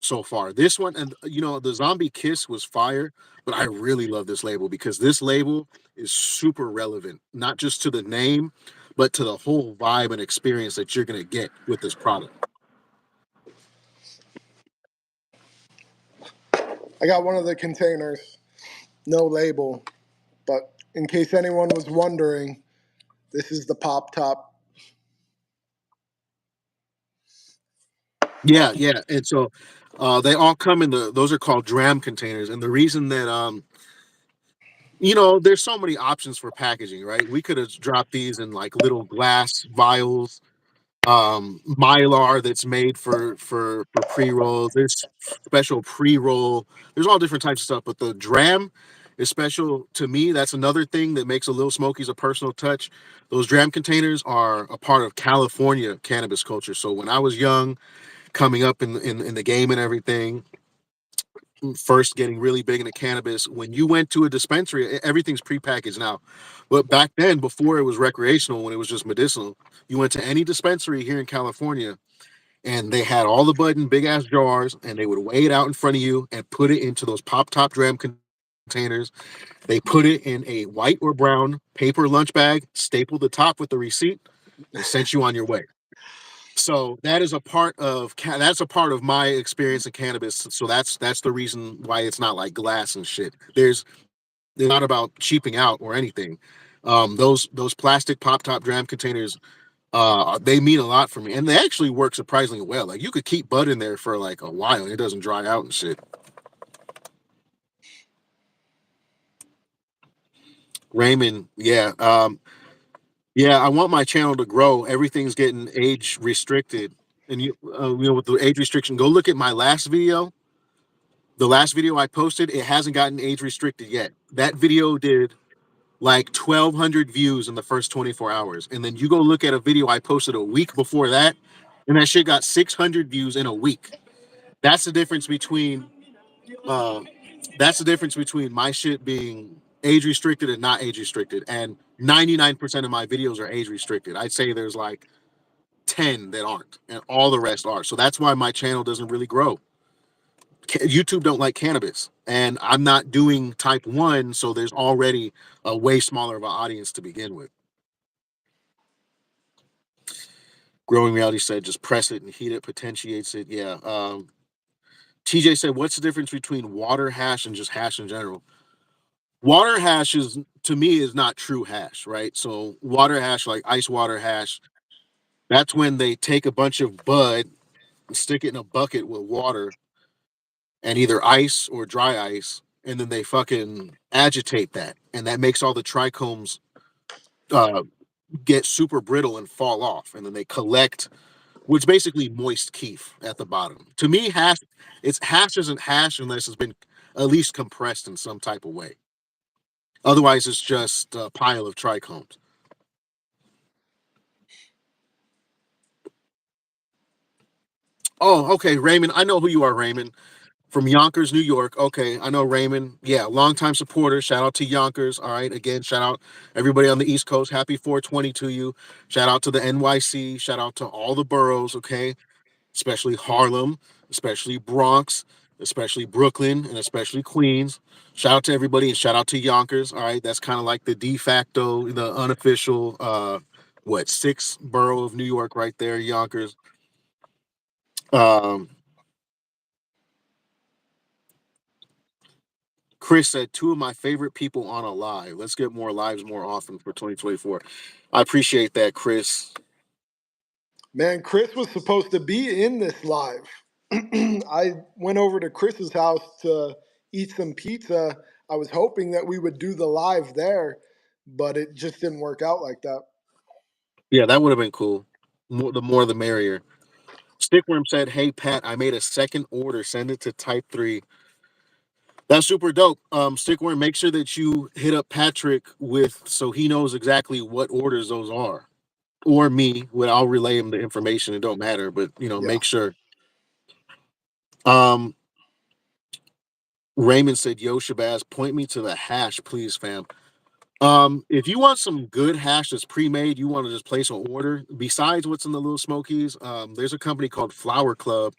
so far. This one, and the Zombie Kiss was fire, but I really love this label because this label is super relevant, not just to the name, but to the whole vibe and experience that you're gonna get with this product. I got one of the containers, no label, but in case anyone was wondering, this is the pop top. Yeah, yeah, and so they all come in those are called dram containers, and the reason that there's so many options for packaging, right? We could have dropped these in like little glass vials, mylar that's made for pre-rolls. There's special pre-roll. There's all different types of stuff, but the dram is special to me. That's another thing that makes a Little Smokies a personal touch. Those dram containers are a part of California cannabis culture. So when I was young, coming up in the game and everything, first getting really big into cannabis, when you went to a dispensary, everything's prepackaged now. But back then, before it was recreational, when it was just medicinal, you went to any dispensary here in California and they had all the bud in big ass jars and they would weigh it out in front of you and put it into those pop top dram containers. They put it in a white or brown paper lunch bag, stapled the top with the receipt, and sent you on your way. So that is a part of that's a part of my experience in cannabis. So that's the reason why it's not like glass and shit. They're not about cheaping out or anything. Those plastic pop top dram containers, they mean a lot for me, and they actually work surprisingly well. Like you could keep bud in there for like a while, and it doesn't dry out and shit. Raymond, yeah, yeah. I want my channel to grow. Everything's getting age restricted, and with the age restriction, go look at my last video. The last video I posted, it hasn't gotten age restricted yet. That video did like 1,200 views in the first 24 hours. And then you go look at a video I posted a week before that, and that shit got 600 views in a week. That's the difference between uh, that's the difference between my shit being age restricted and not age restricted. And 99% of my videos are age restricted. I'd say there's like 10 that aren't, and all the rest are. So that's why my channel doesn't really grow. YouTube don't like cannabis, and I'm not doing type 1, so there's already a way smaller of an audience to begin with. Growing Reality said just press it and heat it, potentiates it. Yeah. TJ said, what's the difference between water hash and just hash in general? Water hash is, to me, is not true hash, right? So water hash, like ice water hash, that's when they take a bunch of bud and stick it in a bucket with water and either ice or dry ice, and then they fucking agitate that, and that makes all the trichomes uh, get super brittle and fall off, and then they collect, which basically moist keef at the bottom. To me, hash isn't hash unless it's been at least compressed in some type of way. Otherwise, it's just a pile of trichomes. Oh, okay, Raymond. I know who you are, Raymond. From Yonkers, New York. Okay, I know Raymond. Yeah, longtime supporter. Shout out to Yonkers. All right, again, shout out everybody on the East Coast. Happy 420 to you. Shout out to the NYC. Shout out to all the boroughs. Okay, especially Harlem, especially Bronx, especially Brooklyn, and especially Queens. Shout out to everybody and shout out to Yonkers. All right, that's kind of like the de facto, the unofficial, sixth borough of New York, right there, Yonkers. Um, Chris said, two of my favorite people on a live. Let's get more lives more often for 2024. I appreciate that, Chris. Man, Chris was supposed to be in this live. I went over to Chris's house to eat some pizza. I was hoping that we would do the live there, but it just didn't work out like that. Yeah, that would have been cool. The more the merrier. Stickworm said, hey, Pat, I made a second order. Send it to Type 3. That's super dope. Stickworm, make sure that you hit up Patrick with so he knows exactly what orders those are. Or me, I'll relay him the information. It don't matter, but Yeah. make sure. Um, Raymond said, yo, Shabazz, point me to the hash, please, fam. If you want some good hash that's pre-made, you want to just place an order. Besides what's in the Little Smokies, there's a company called Flower Club,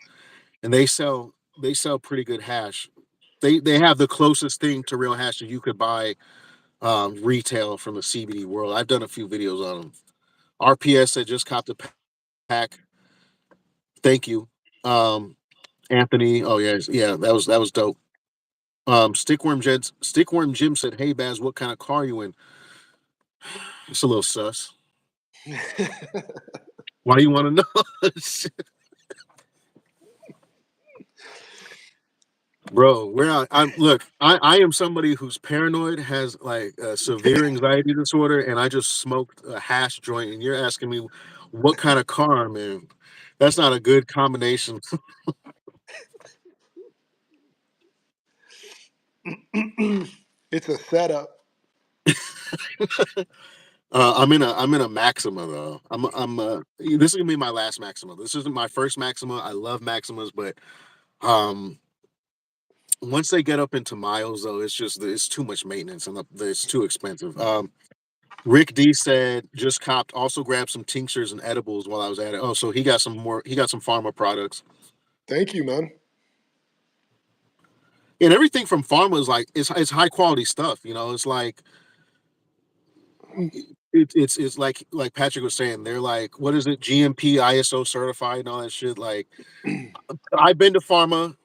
and they sell they sell pretty good hash. They have the closest thing to real hash that you could buy retail from the CBD world. I've done a few videos on them. RPS said just copped a pack. Thank you, um, Anthony. Oh yeah, yeah, that was dope. Stickworm Jim said, "Hey Baz, what kind of car you in?" It's a little sus. Why do you want to know? Bro, I'm look, I am somebody who's paranoid, has like a severe anxiety disorder, and I just smoked a hash joint, and you're asking me what kind of car I'm in. That's not a good combination. It's a setup. I'm in a Maxima though. This is gonna be my last Maxima. This isn't my first Maxima. I love Maximas, but um once they get up into miles though, it's too much maintenance and it's too expensive. Rick D said just copped, also grabbed some tinctures and edibles while I was at it. Oh, so he got some pharma products. Thank you, man. And everything from pharma is like it's high quality stuff, you know. It's like it's like Patrick was saying, they're like, what is it, GMP, ISO certified and all that shit. Like I've been to pharma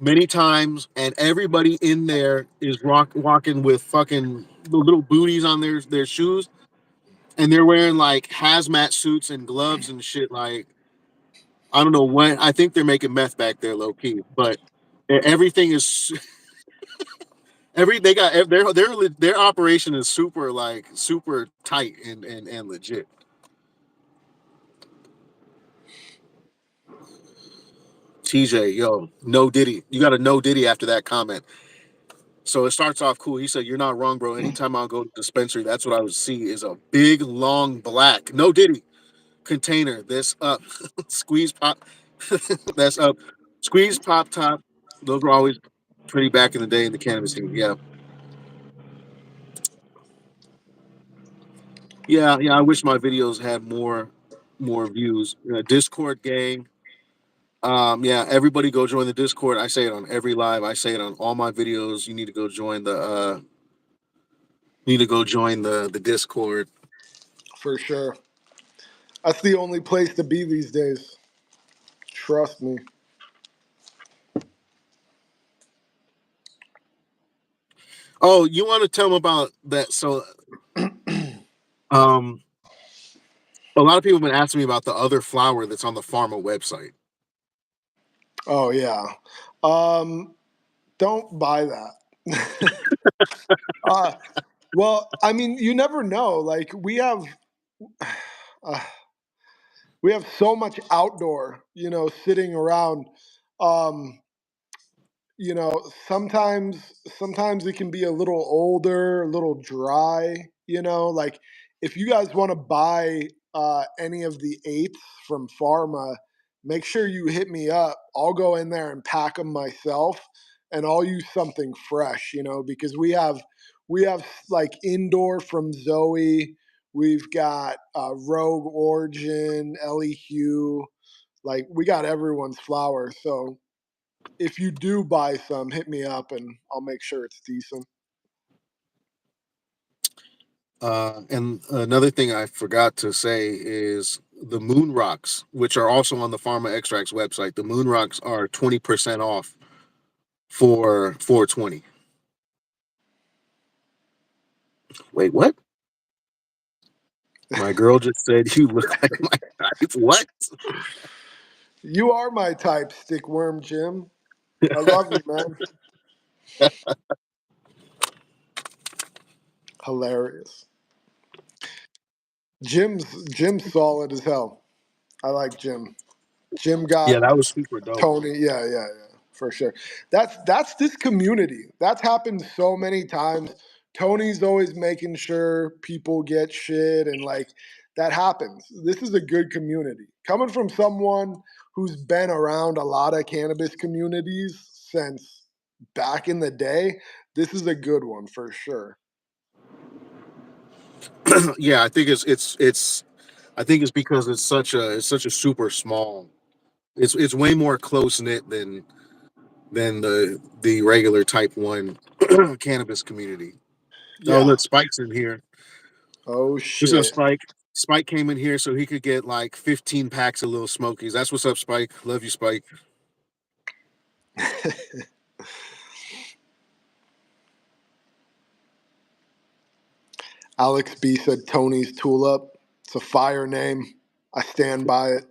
many times, and everybody in there is walking with fucking the little booties on their shoes, and they're wearing like hazmat suits and gloves and shit. Like I don't know what. I think they're making meth back there, low key. But everything is every they got their operation is super like super tight and legit. TJ, yo, no Diddy. You got a no Diddy after that comment. So it starts off cool. He said, "You're not wrong, bro. Anytime I'll go to the dispensary, that's what I would see is a big, long, black, no Diddy container. This up, squeeze pop, that's up, squeeze pop top. Those were always pretty back in the day in the cannabis scene. Yeah, yeah. I wish my videos had more views. Discord gang. Yeah, everybody go join the Discord. I say it on every live. I say it on all my videos. You need to go join the Discord. For sure. That's the only place to be these days. Trust me. Oh, you want to tell them about that? So, um, a lot of people have been asking me about the other flower that's on the pharma website. Oh yeah. Um, don't buy that. uh, well, I mean, you never know. Like uh, we have so much outdoor, sitting around. Um, sometimes it can be a little older, a little dry, like if you guys want to buy any of the eights from Pharma, make sure you hit me up. I'll go in there and pack them myself, and I'll use something fresh, because we have like indoor from Zoe. We've got Rogue Origin, Ellie Hugh. Like we got everyone's flower. So if you do buy some, hit me up and I'll make sure it's decent. And another thing I forgot to say is the moon rocks, which are also on the Pharma Extracts website. The moon rocks are 20% off for 420. Wait, what? My girl just said you look like my type. What? You are my type, stickworm Jim. I love you, man. Hilarious. Jim's solid as hell. I like Jim. Jim got Yeah, that was super dope. Tony. Yeah, yeah, yeah, for sure. That's this community. That's happened so many times. Tony's always making sure people get shit, and like that happens. This is a good community. Coming from someone who's been around a lot of cannabis communities since back in the day, this is a good one for sure. Yeah, I think it's I think it's because it's such a super small. It's way more close knit than the regular type 1 cannabis community. Oh, Yeah. look, Spike's in here. Oh What's up, shit. Spike? Spike came in here so he could get like 15 packs of little Smokies. That's what's up, Spike. Love you, Spike. Alex B said Tony's Tulip. It's a fire name. I stand by it.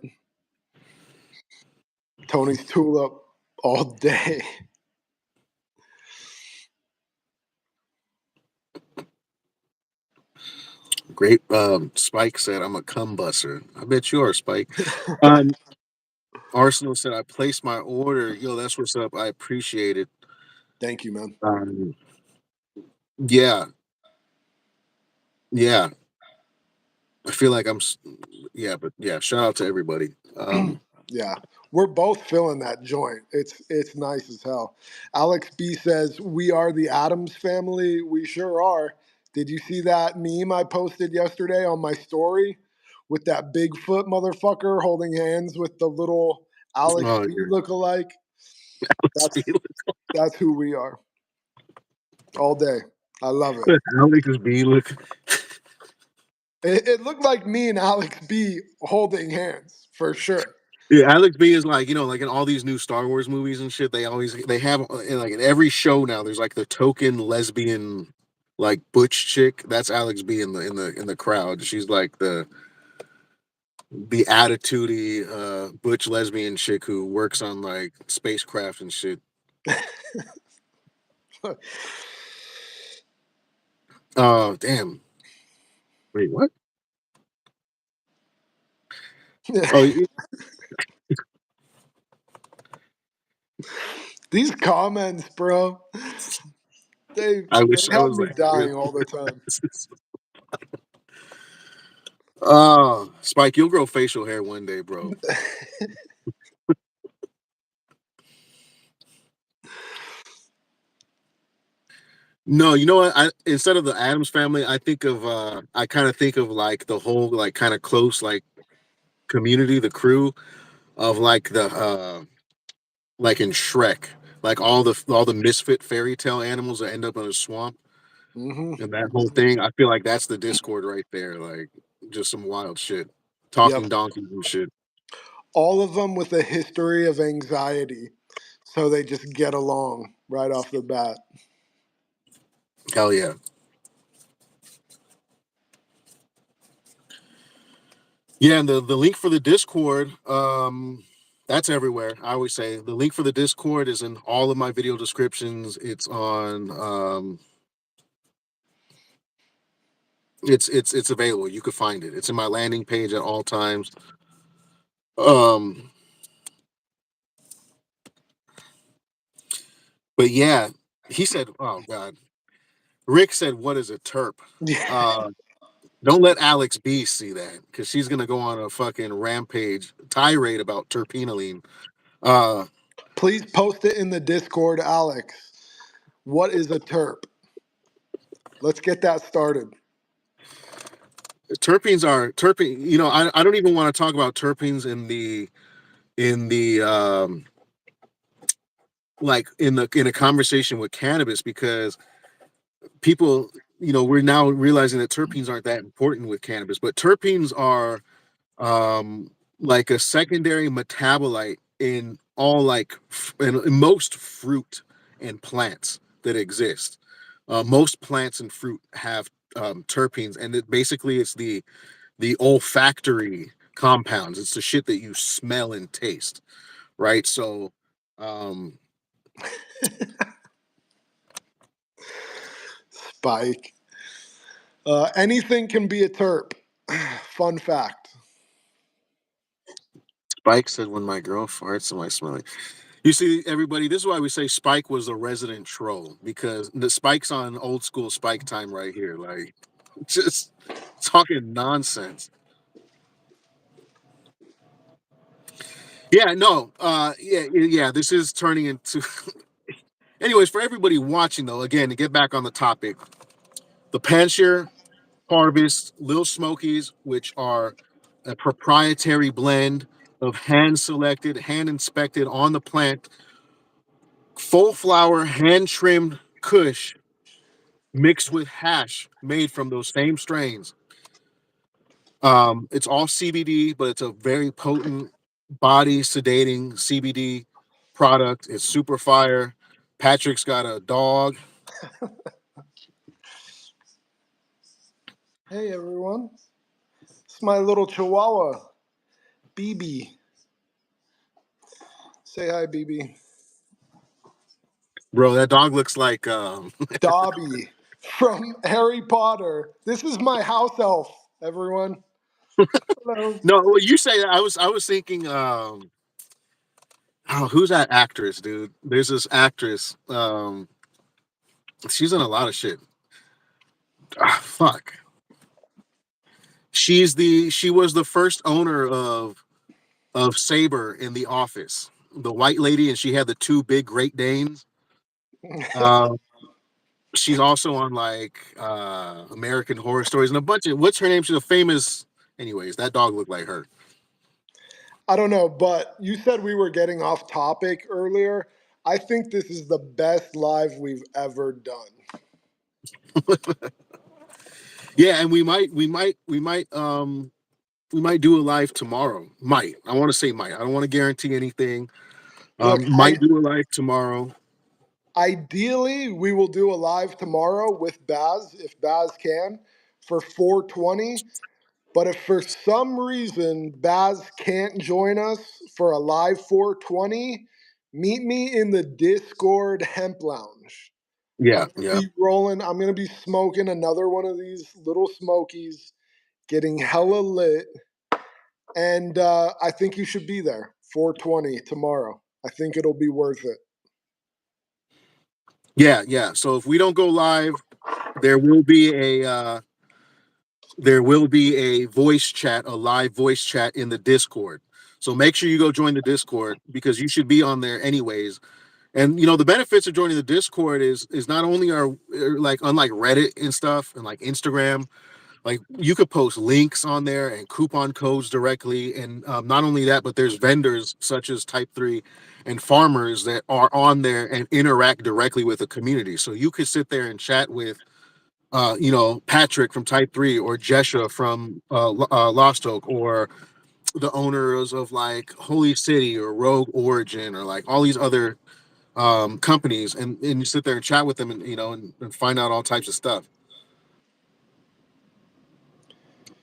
Tony's Tulip all day. Great. Spike said, I'm a cum busser. I bet you are, Spike. Um, Arsenal said, I placed my order. Yo, that's what's up. I appreciate it. Thank you, man. Yeah. Yeah. I feel like yeah, but yeah, shout out to everybody. Yeah. We're both feeling that joint. It's nice as hell. Alex B says, "We are the Adams family." We sure are. Did you see that meme I posted yesterday on my story with that Bigfoot motherfucker holding hands with the little Alex Oh, B lookalike? That's yeah. that's who we are. All day. I love it. Alex B. Look. It looked like me and Alex B holding hands for sure. Yeah, Alex B is like, like in all these new Star Wars movies and shit, they have like in every show now there's like the token lesbian like butch chick. That's Alex B in the crowd. She's like the attitudey butch lesbian chick who works on like spacecraft and shit. Oh, damn. Wait, what? Oh, These comments, bro, I they wish I have was me like really. dying all the time. Oh, Spike, you'll grow facial hair one day, bro. No, you know what? Instead of the Adams family, I kind of think of like the whole like kind of close like community, the crew of like the like in Shrek, like all the misfit fairy tale animals that end up in a swamp Hmm. and that whole thing. I feel like that's the Discord right there, like just some wild shit, Yep. talking donkeys and shit. All of them with a history of anxiety. So they just get along right off the bat. Hell yeah. Yeah, and the link for the Discord, that's everywhere. I always say the link for the Discord is in all of my video descriptions. It's on it's available. You can find it. It's in my landing page at all times. Um but yeah, he said, oh god. Rick said, what is a terp? Yeah. Uh don't let Alex B see that because she's gonna go on a fucking rampage tirade about terpenoline. Uh Please post it in the Discord, Alex. What is a terp? Let's get that started. terpene, I don't even want to talk about terpenes in the like in a conversation with cannabis because people, we're now realizing that terpenes aren't that important with cannabis, but terpenes are like a secondary metabolite in all like in most fruit and plants that exist. Most plants and fruit have terpenes, and basically it's the olfactory compounds. It's the shit that you smell and taste, right? So, um, Spike. Anything can be a terp. Fun fact. Spike said, "When my girl farts, am I smelling?" You see, everybody, this is why we say Spike was a resident troll because the Spike's on old school Spike time right here, like just talking nonsense. Yeah, no, yeah. This is turning into. Anyways, for everybody watching though, again to get back on the topic, the Panjshir Harvest Lil Smokies, which are a proprietary blend of hand selected, hand inspected on the plant full flour, hand trimmed Kush mixed with hash made from those same strains. It's all CBD, but it's a very potent body sedating CBD product. It's super fire. Patrick's got a dog. Hey everyone, it's my little chihuahua, BB. Say hi, BB. Bro, that dog looks like Dobby from Harry Potter. This is my house elf, everyone. Hello. no, well, you say that. I was thinking oh, who's that actress, dude? There's this actress. She's in a lot of shit. Fuck. She was the first owner of Saber in The Office. The white lady, and she had the two big Great Danes. Uh, she's also on like American Horror Stories and a bunch of what's her name? She's a famous. Anyways, that dog looked like her. I don't know, but you said we were getting off topic earlier. I think this is the best live we've ever done. Yeah, and we might do a live tomorrow. Might. I want to say might. I don't want to guarantee anything. Look, Might do a live tomorrow. ideally, we will do a live tomorrow with Baz, if Baz can, for 420. But if for some reason Baz can't join us for a live 420, meet me in the Discord Hemp Lounge. I'm Yeah, gonna yeah. be rolling. I'm gonna be smoking another one of these little Smokies, getting hella lit, and I think you should be there 420 tomorrow. I think it'll be worth it. Yeah, yeah. So if we don't go live, there will be a voice chat, a live voice chat in the Discord. So make sure you go join the Discord because you should be on there anyways. And the benefits of joining the Discord is not only are like unlike Reddit and stuff and like Instagram, like you could post links on there and coupon codes directly. And not only that, but there's vendors such as Type 3 and farmers that are on there and interact directly with the community. So you could sit there and chat with Patrick from Type 3 or Jesha from Lost Oak or the owners of like Holy City or Rogue Origin or like all these other companies, and you sit there and chat with them and find out all types of stuff.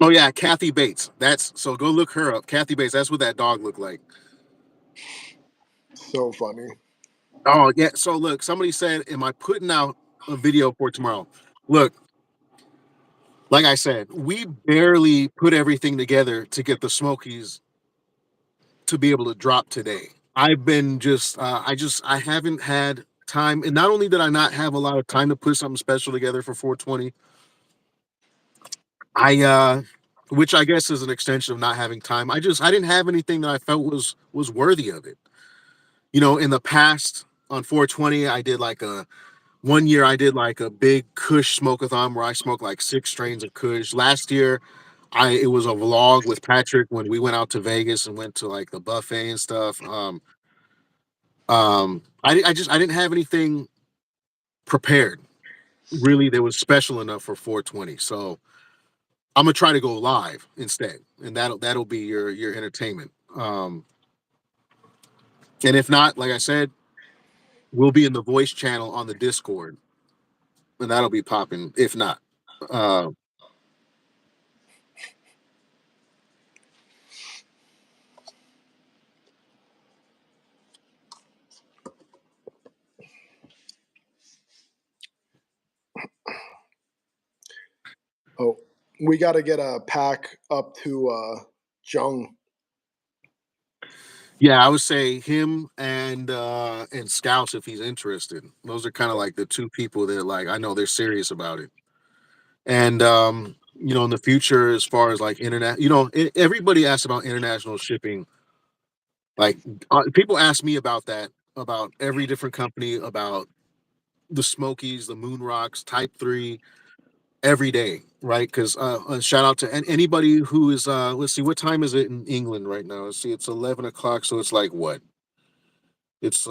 Oh yeah, Kathy Bates. That's so go look her up. Kathy Bates. That's what that dog looked like. So funny. Oh yeah. So look, somebody said, "Am I putting out a video for tomorrow?" Look, like I said, we barely put everything together to get the Smokies to be able to drop today. I've been I haven't had time, and not only did I not have a lot of time to put something special together for 420, I which I guess is an extension of not having time. I didn't have anything that I felt was worthy of it. In the past on 420, I did like a one year I did like a big Kush smokeathon where I smoked like 6 strains of Kush. Last year, it was a vlog with Patrick when we went out to Vegas and went to like the buffet and stuff. I didn't have anything prepared really that was special enough for 420. So I'm gonna try to go live instead, and that'll be your entertainment. And if not, like I said, we'll be in the voice channel on the Discord, and that'll be popping. If not, uh, Oh, we got to get a pack up to Jung. yeah, I would say him and Scouts if he's interested. Those are kind of like the two people that like I know they're serious about it. And in the future, as far as like internet, everybody asks about international shipping. Like people ask me about that, about every different company, about the Smokies, the Moon Rocks, Type 3, every day, right? Because shout out to anybody who is, let's see, what time is it in England right now? Let's see, it's 11 o'clock. So it's like what? It's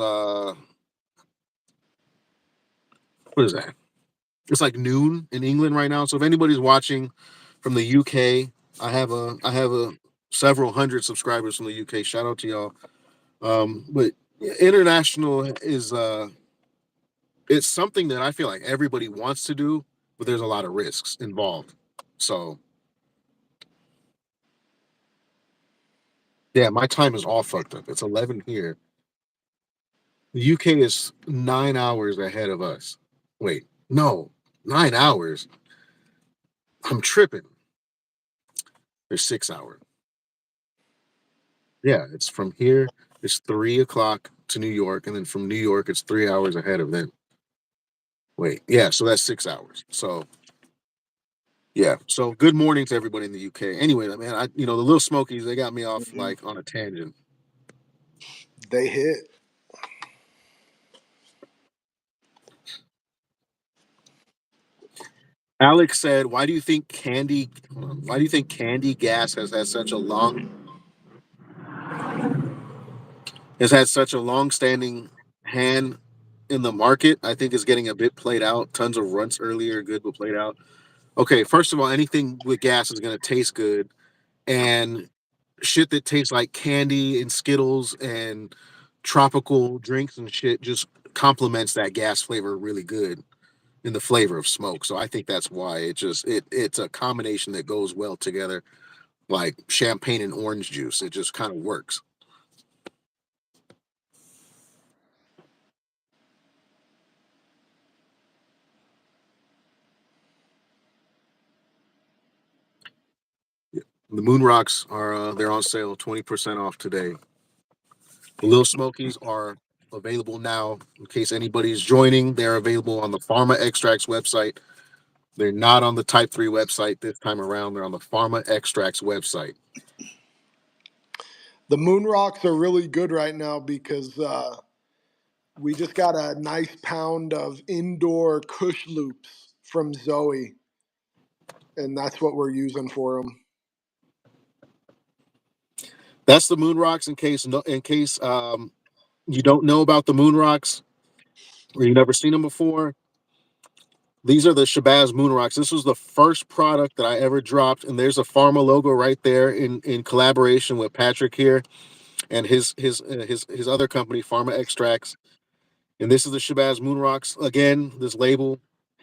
What is that? It's like noon in England right now. So if anybody's watching from the UK, I have a several hundred subscribers from the UK. Shout out to y'all. But international is it's something that I feel like everybody wants to do, but there's a lot of risks involved. So yeah, my time is all fucked up. It's 11 here. The UK is 9 hours ahead of us. Wait, no, 9 hours. I'm tripping. There's 6 hours. Yeah, it's from here. It's 3 o'clock to New York, and then from New York, it's 3 hours ahead of them. Wait, yeah, so that's 6 hours. So yeah, so good morning to everybody in the UK. Anyway, man, the little Smokies, they got me off Mhm. like on a tangent. They hit. Alex said, Why do you think candy gas has had such a long-standing hand in the market? I think it's getting a bit played out. Tons of runts earlier, good but played out. Okay, first of all, anything with gas is going to taste good, and shit that tastes like candy and Skittles and tropical drinks and shit just complements that gas flavor really good in the flavor of smoke. So I think that's why it's a combination that goes well together, like champagne and orange juice. It just kind of works. The Moon Rocks are they're on sale, 20% off today. The Little Smokies are available now. In case anybody's joining, they're available on the Pharma Extracts website. They're not on the Type 3 website this time around. They're on the Pharma Extracts website. The moon rocks are really good right now because we just got a nice pound of indoor Kush loops from Zoe, and that's what we're using for them. That's the Moon Rocks. In case you don't know about the Moon Rocks or you've never seen them before, these are the Shabazz Moon Rocks. This was the first product that I ever dropped, and there's a Pharma logo right there in collaboration with Patrick here and his other company, Pharma Extracts. And this is the Shabazz Moon Rocks. Again, this label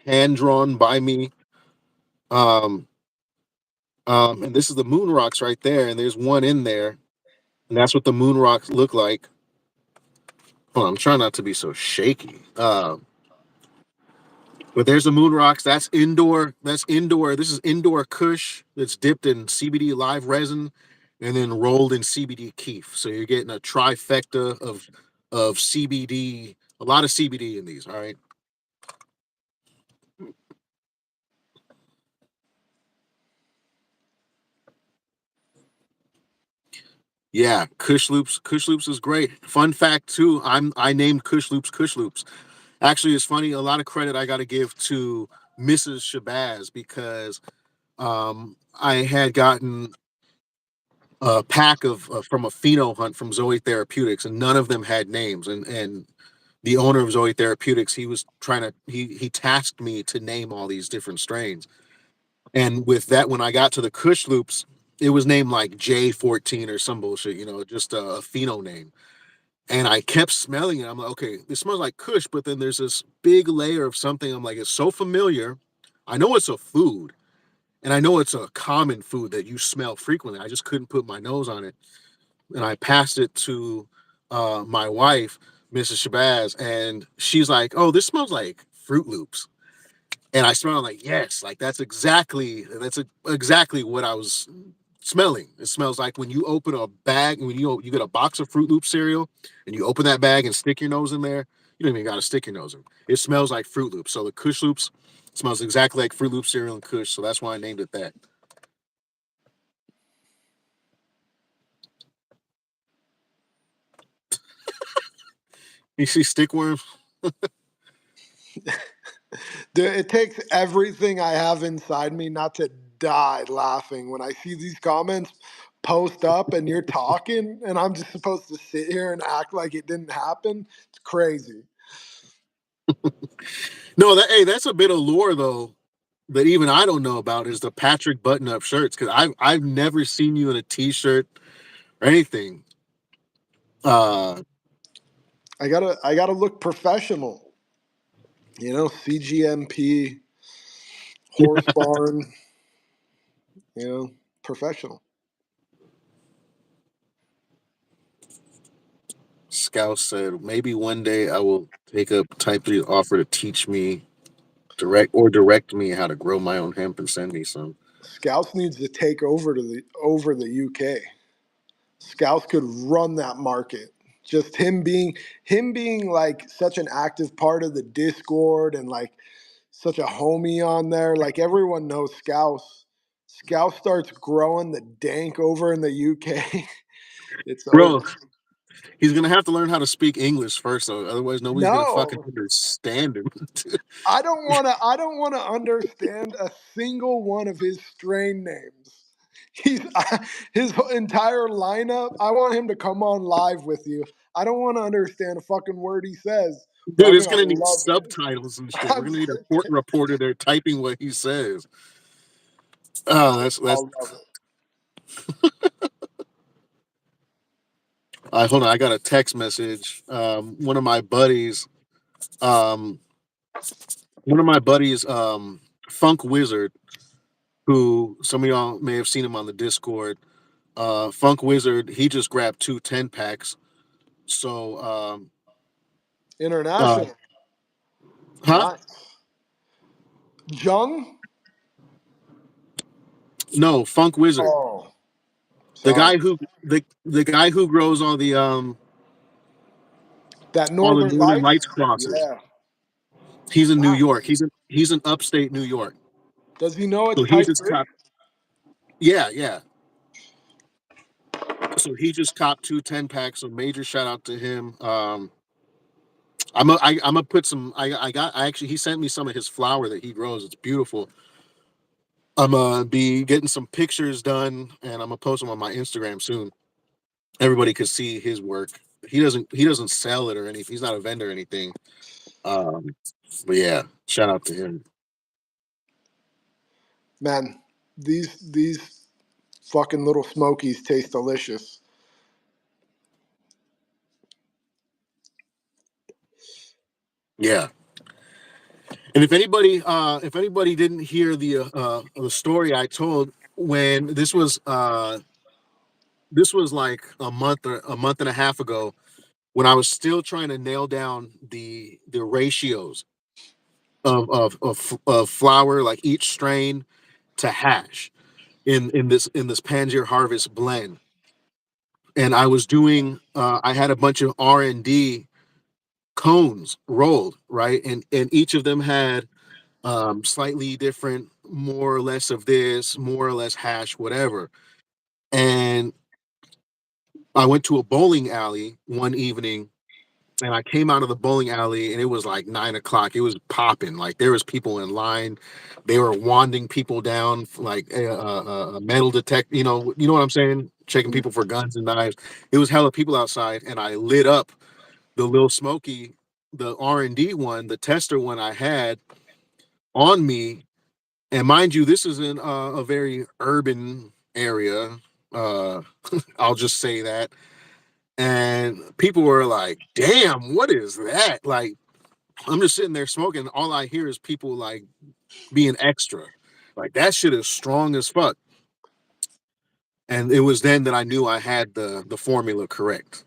hand drawn by me. Um, and this is the Moon Rocks right there, and there's one in there, and that's what the Moon Rocks look like. Hold on, I'm trying not to be so shaky. But there's the Moon Rocks. That's indoor. That's indoor. This is indoor Kush that's dipped in CBD live resin and then rolled in CBD keef. So you're getting a trifecta of CBD. A lot of CBD in these. All right. Yeah, Kush Loops. Kush Loops is great. Fun fact too. I named Kush Loops Kush Loops. Actually, it's funny. A lot of credit I got to give to Mrs. Shabazz because I had gotten a pack of from a pheno hunt from Zoe Therapeutics, and none of them had names. And the owner of Zoe Therapeutics, he was trying to he tasked me to name all these different strains. And with that, when I got to the Kush Loops, it was named like J14 or some bullshit, just a pheno name. And I kept smelling it. I'm like, okay, this smells like Kush, but then there's this big layer of something. I'm like, it's so familiar. I know it's a food, and I know it's a common food that you smell frequently. I just couldn't put my nose on it. And I passed it to my wife, Mrs. Shabazz, and she's like, "Oh, this smells like Fruit Loops." And I smell like, yes, like exactly what I was smelling. It smells like when you open a bag, when you get a box of Fruit Loop cereal, and you open that bag and stick your nose in there. You don't even got to stick your nose in. It smells like Fruit Loops. So the Kush Loops smells exactly like Fruit Loop cereal and Kush. So that's why I named it that. You see stickworms? Dude, it takes everything I have inside me not to die laughing when I see these comments post up and you're talking and I'm just supposed to sit here and act like it didn't happen. It's crazy. No, that's a bit of lore though that even I don't know about is the Patrick button-up shirts because I've never seen you in a T-shirt or anything. Uh, I gotta look professional. CGMP, horse barn. Professional. Scout said maybe one day I will take up type the offer to teach me direct me how to grow my own hemp and send me some. Scouts needs to take over the UK. Scouts could run that market. Just him being like such an active part of the Discord and like such a homie on there. Like everyone knows Scouts. Scout starts growing the dank over in the UK. It's over. Bro, he's gonna have to learn how to speak English first, though. Otherwise, nobody's gonna fucking No, understand him. I don't want to understand a single one of his strain names. He's his entire lineup. I want him to come on live with you. I don't want to understand a fucking word he says, but Dude, I'm it's gonna gonna need love it. subtitles and shit. We're I'm, gonna need a court reporter there typing what he says. Oh, that's. I'll love it. Hold on, I got a text message. Um, one of my buddies, Funk Wizard, who some of y'all may have seen him on the Discord. Funk Wizard, he just grabbed 2 10 packs. So, uh, International. huh? Nice. Jung? No, Funk Wizard, Oh, the sorry. guy who the guy who grows That all the Northern Northern Lights? Lights crosses. Yeah. He's in New York. Nice. He's in upstate New York. Does he know So it's he type just 3? copped. Yeah, yeah. So he just copped 2 10 packs. So major shout out to him. I'm gonna put some. I actually he sent me some of his flower that he grows. It's beautiful. I'm gonna be getting some pictures done, and I'm gonna post them on my Instagram soon. Everybody could see his work. He doesn't sell it or anything. He's not a vendor or anything. Um, but yeah, shout out to him. Man, these fucking little Smokies taste delicious. Yeah. And if anybody didn't hear the story I told when this was like a month and a half ago when I was still trying to nail down the ratios of flour, like each strain to hash in this Panjshir harvest blend. And I was doing I had a bunch of R&D cones rolled, right? And each of them had slightly different, more or less of this, more or less hash, whatever. And I went to a bowling alley one evening, and I came out of the bowling alley, and it was like 9 o'clock. It was popping. Like there was people in line. They were wanding people down, like a metal detect. You know what I'm saying? Checking people for guns and knives. It was hella people outside, and I lit up the little Smoky, the R&D one, the tester one I had on me. And mind you, this is in a very urban area. Uh, I'll just say that. And people were like, damn, what is that? Like, I'm just sitting there smoking. All I hear is people like being extra. Like, that shit is strong as fuck. And it was then that I knew I had the formula correct.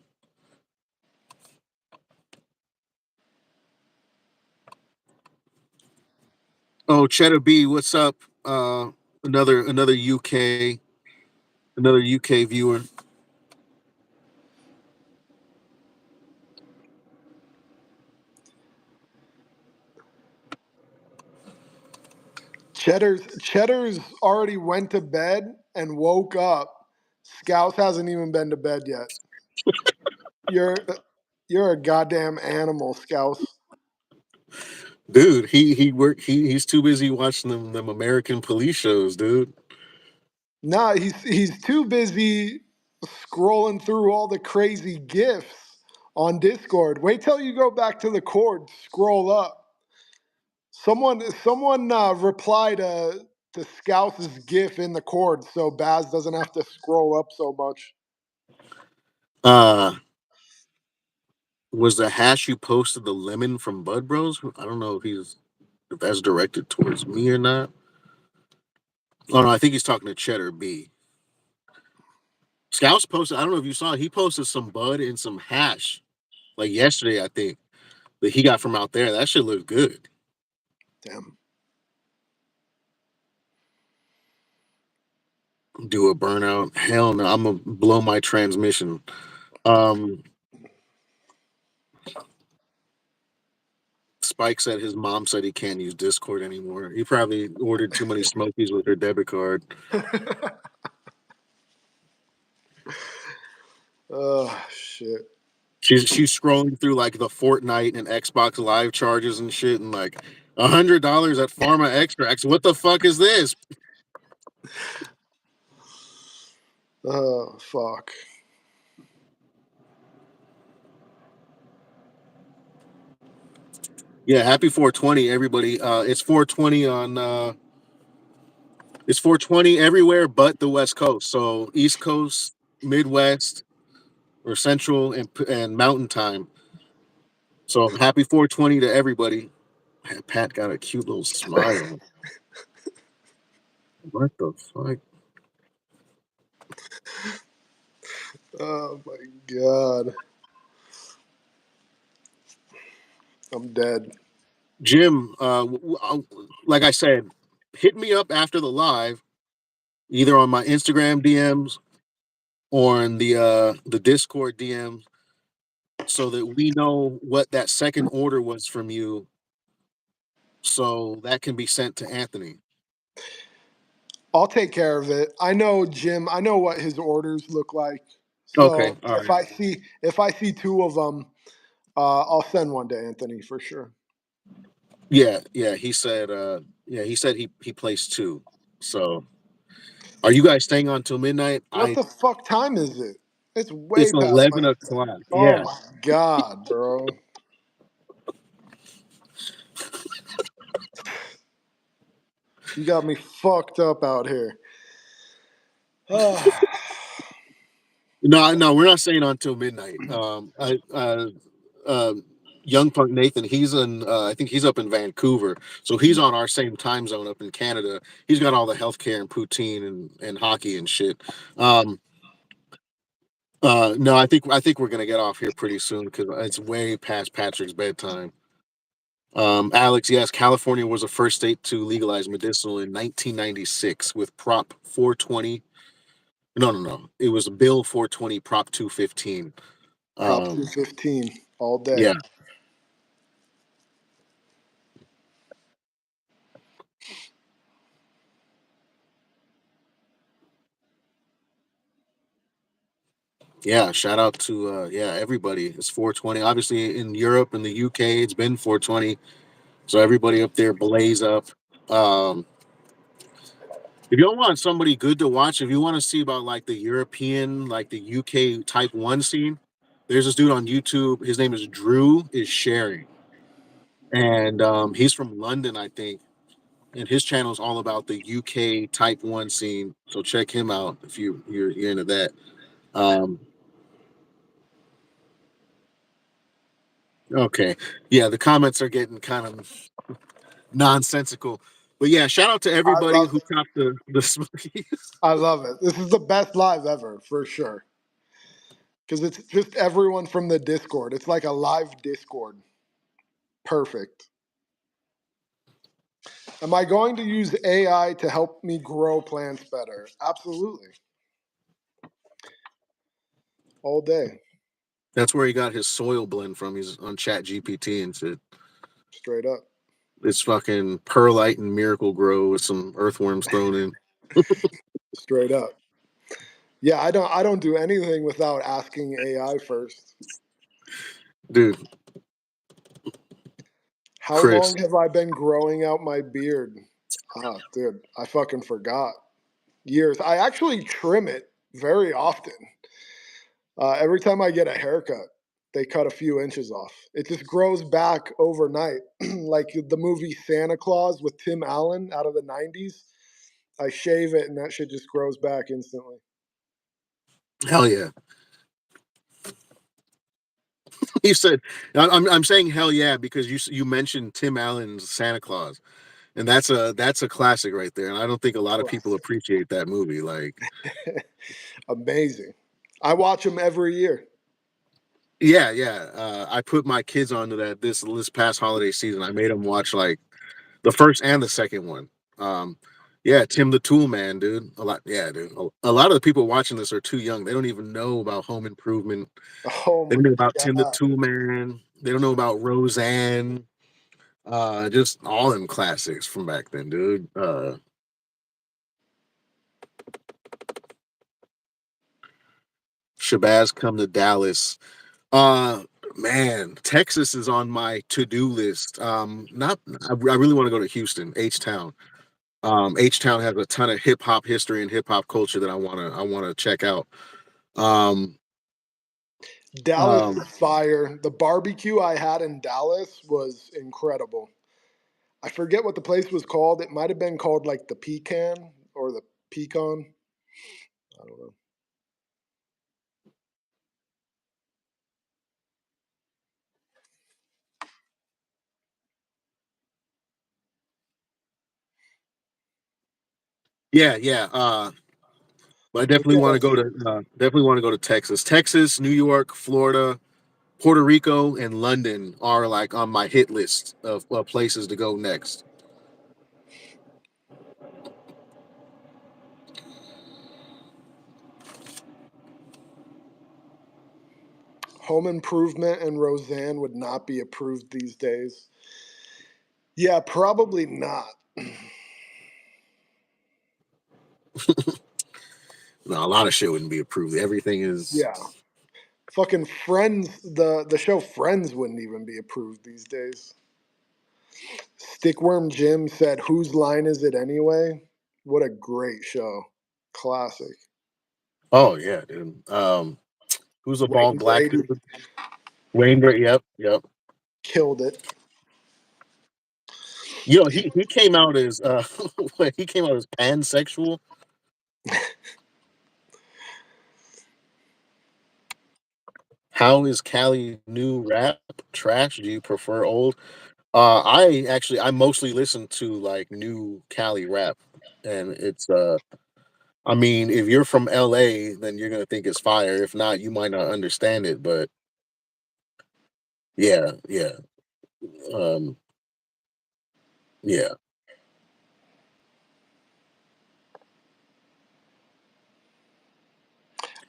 Oh, Cheddar B, what's up? Uh, another UK viewer. Cheddar's already went to bed and woke up. Scouts hasn't even been to bed yet. You're you're a goddamn animal, Scouts. Dude, he's too busy watching them American police shows, dude. Nah, he's too busy scrolling through all the crazy gifs on Discord. Wait till you go back to the cord, scroll up. Someone reply to Scouse's GIF in the cord so Baz doesn't have to scroll up so much. Uh, was the hash you posted the lemon from Bud Bros? I don't know if that's directed towards me or not. Oh no, I think he's talking to Cheddar B. Scouts posted. I don't know if you saw. He posted some Bud and some hash like yesterday. I think that he got from out there. That shit looked good. Damn. Do a burnout? Hell no! I'm gonna blow my transmission. Um, Spike said his mom said he can't use Discord anymore. He probably ordered too many Smokies with her debit card. Oh shit. She's scrolling through like the Fortnite and Xbox Live charges and shit, and like $100 at Pharma Extracts. What the fuck is this? Oh fuck. Yeah, happy 420, everybody. It's 420 on. It's 420 everywhere but the West Coast. So East Coast, Midwest, or Central and Mountain Time. So happy 420 to everybody. Pat got a cute little smile. What the fuck? Oh my god. I'm dead. Jim, like I said, hit me up after the live, either on my Instagram DMs or in the Discord DMs, so that we know what that second order was from you, so that can be sent to Anthony. I'll take care of it. I know Jim. I know what his orders look like. Okay, So all if right. I see two of them, I'll send one to Anthony for sure. Yeah. He said, he said he placed two. So, are you guys staying on till midnight? What the fuck time is it? It's way It's past 11 my. o'clock. Oh Yeah, my god, bro. You got me fucked up out here. no, we're not staying on till midnight. Uh, Young Punk Nathan, he's in. I think he's up in Vancouver, so he's on our same time zone up in Canada. He's got all the healthcare and poutine and hockey and shit. Um, no, I think we're gonna get off here pretty soon because it's way past Patrick's bedtime. Alex, yes, California was the first state to legalize medicinal in 1996 with Prop 420. No. It was Bill 420, Prop 215. Prop Um, 215 all day. yeah, yeah. Shout out to everybody. It's 420. Obviously, in Europe and the UK, it's been 420. So everybody up there blaze up. Um, if you don't want somebody good to watch, if you want to see about like the European, like the UK Type One scene, there's this dude on YouTube. His name is Drew is Sharing, and he's from London, I think. And his channel is all about the UK Type One scene. So check him out if you're into that. Um, okay, yeah, the comments are getting kind of nonsensical, but yeah, shout out to I everybody love who it. got the Smokies. I love it. This is the best live ever for sure. Because it's just everyone from the Discord. It's like a live Discord. Perfect. Am I going to use AI to help me grow plants better? Absolutely. All day. That's where he got his soil blend from. He's on Chat GPT and said Straight up. it's fucking perlite and miracle grow with some earthworms thrown in. Straight up. Yeah, I don't do anything without asking AI first. Dude, How Chris, long have I been growing out my beard? Ah, dude, I fucking forgot. Years. I actually trim it very often. Every time I get a haircut, they cut a few inches off. It just grows back overnight, like the movie Santa Claus with Tim Allen out of the '90s. I shave it and that shit just grows back instantly. Hell yeah. You said I'm saying hell yeah because you mentioned Tim Allen's Santa Claus, and that's a classic right there. And I don't think a lot of people Classic. appreciate that movie. Like, Amazing. I watch them every year. yeah, yeah. I put my kids onto that this past holiday season. I made them watch like the first and the second one. Um, yeah, Tim the Tool Man, dude. A lot, yeah, dude. A lot of the people watching this are too young. They don't even know about Home Improvement. Oh They my don't know about Tim the god. Tool Man. They don't know about Roseanne. Just all them classics from back then, dude. Shabazz come to Dallas. Uh Man, Texas is on my to-do list. Not I really want to go to Houston, H-Town. H-Town has a ton of hip hop history and hip hop culture that I wanna check out. Um Dallas um is fire. The barbecue I had in Dallas was incredible. I forget what the place was called. It might have been called like the Pecan or the Pecan. I don't know. yeah, yeah. But I But definitely want yeah, to go to Texas. Texas, New York, Florida, Puerto Rico, and London are like on my hit list of places to go next. Home Improvement and Roseanne would not be approved these days. Yeah, probably not. No, a lot of shit wouldn't be approved. Everything is. Yeah. Fucking Friends, the show Friends wouldn't even be approved these days. Stickworm Jim said, "Whose line is it anyway?" What a great show. Classic. Oh yeah, dude. Who's the Wayne bald black Brady dude? Wayne Brady. Yep, yep. killed it. You know, he came out as he came out as pansexual. How is Cali new rap trash? Do you prefer old? I mostly listen to like new Cali rap, and it's I mean, if you're from LA, then you're gonna think it's fire. If not, you might not understand it. But yeah, yeah, um, yeah.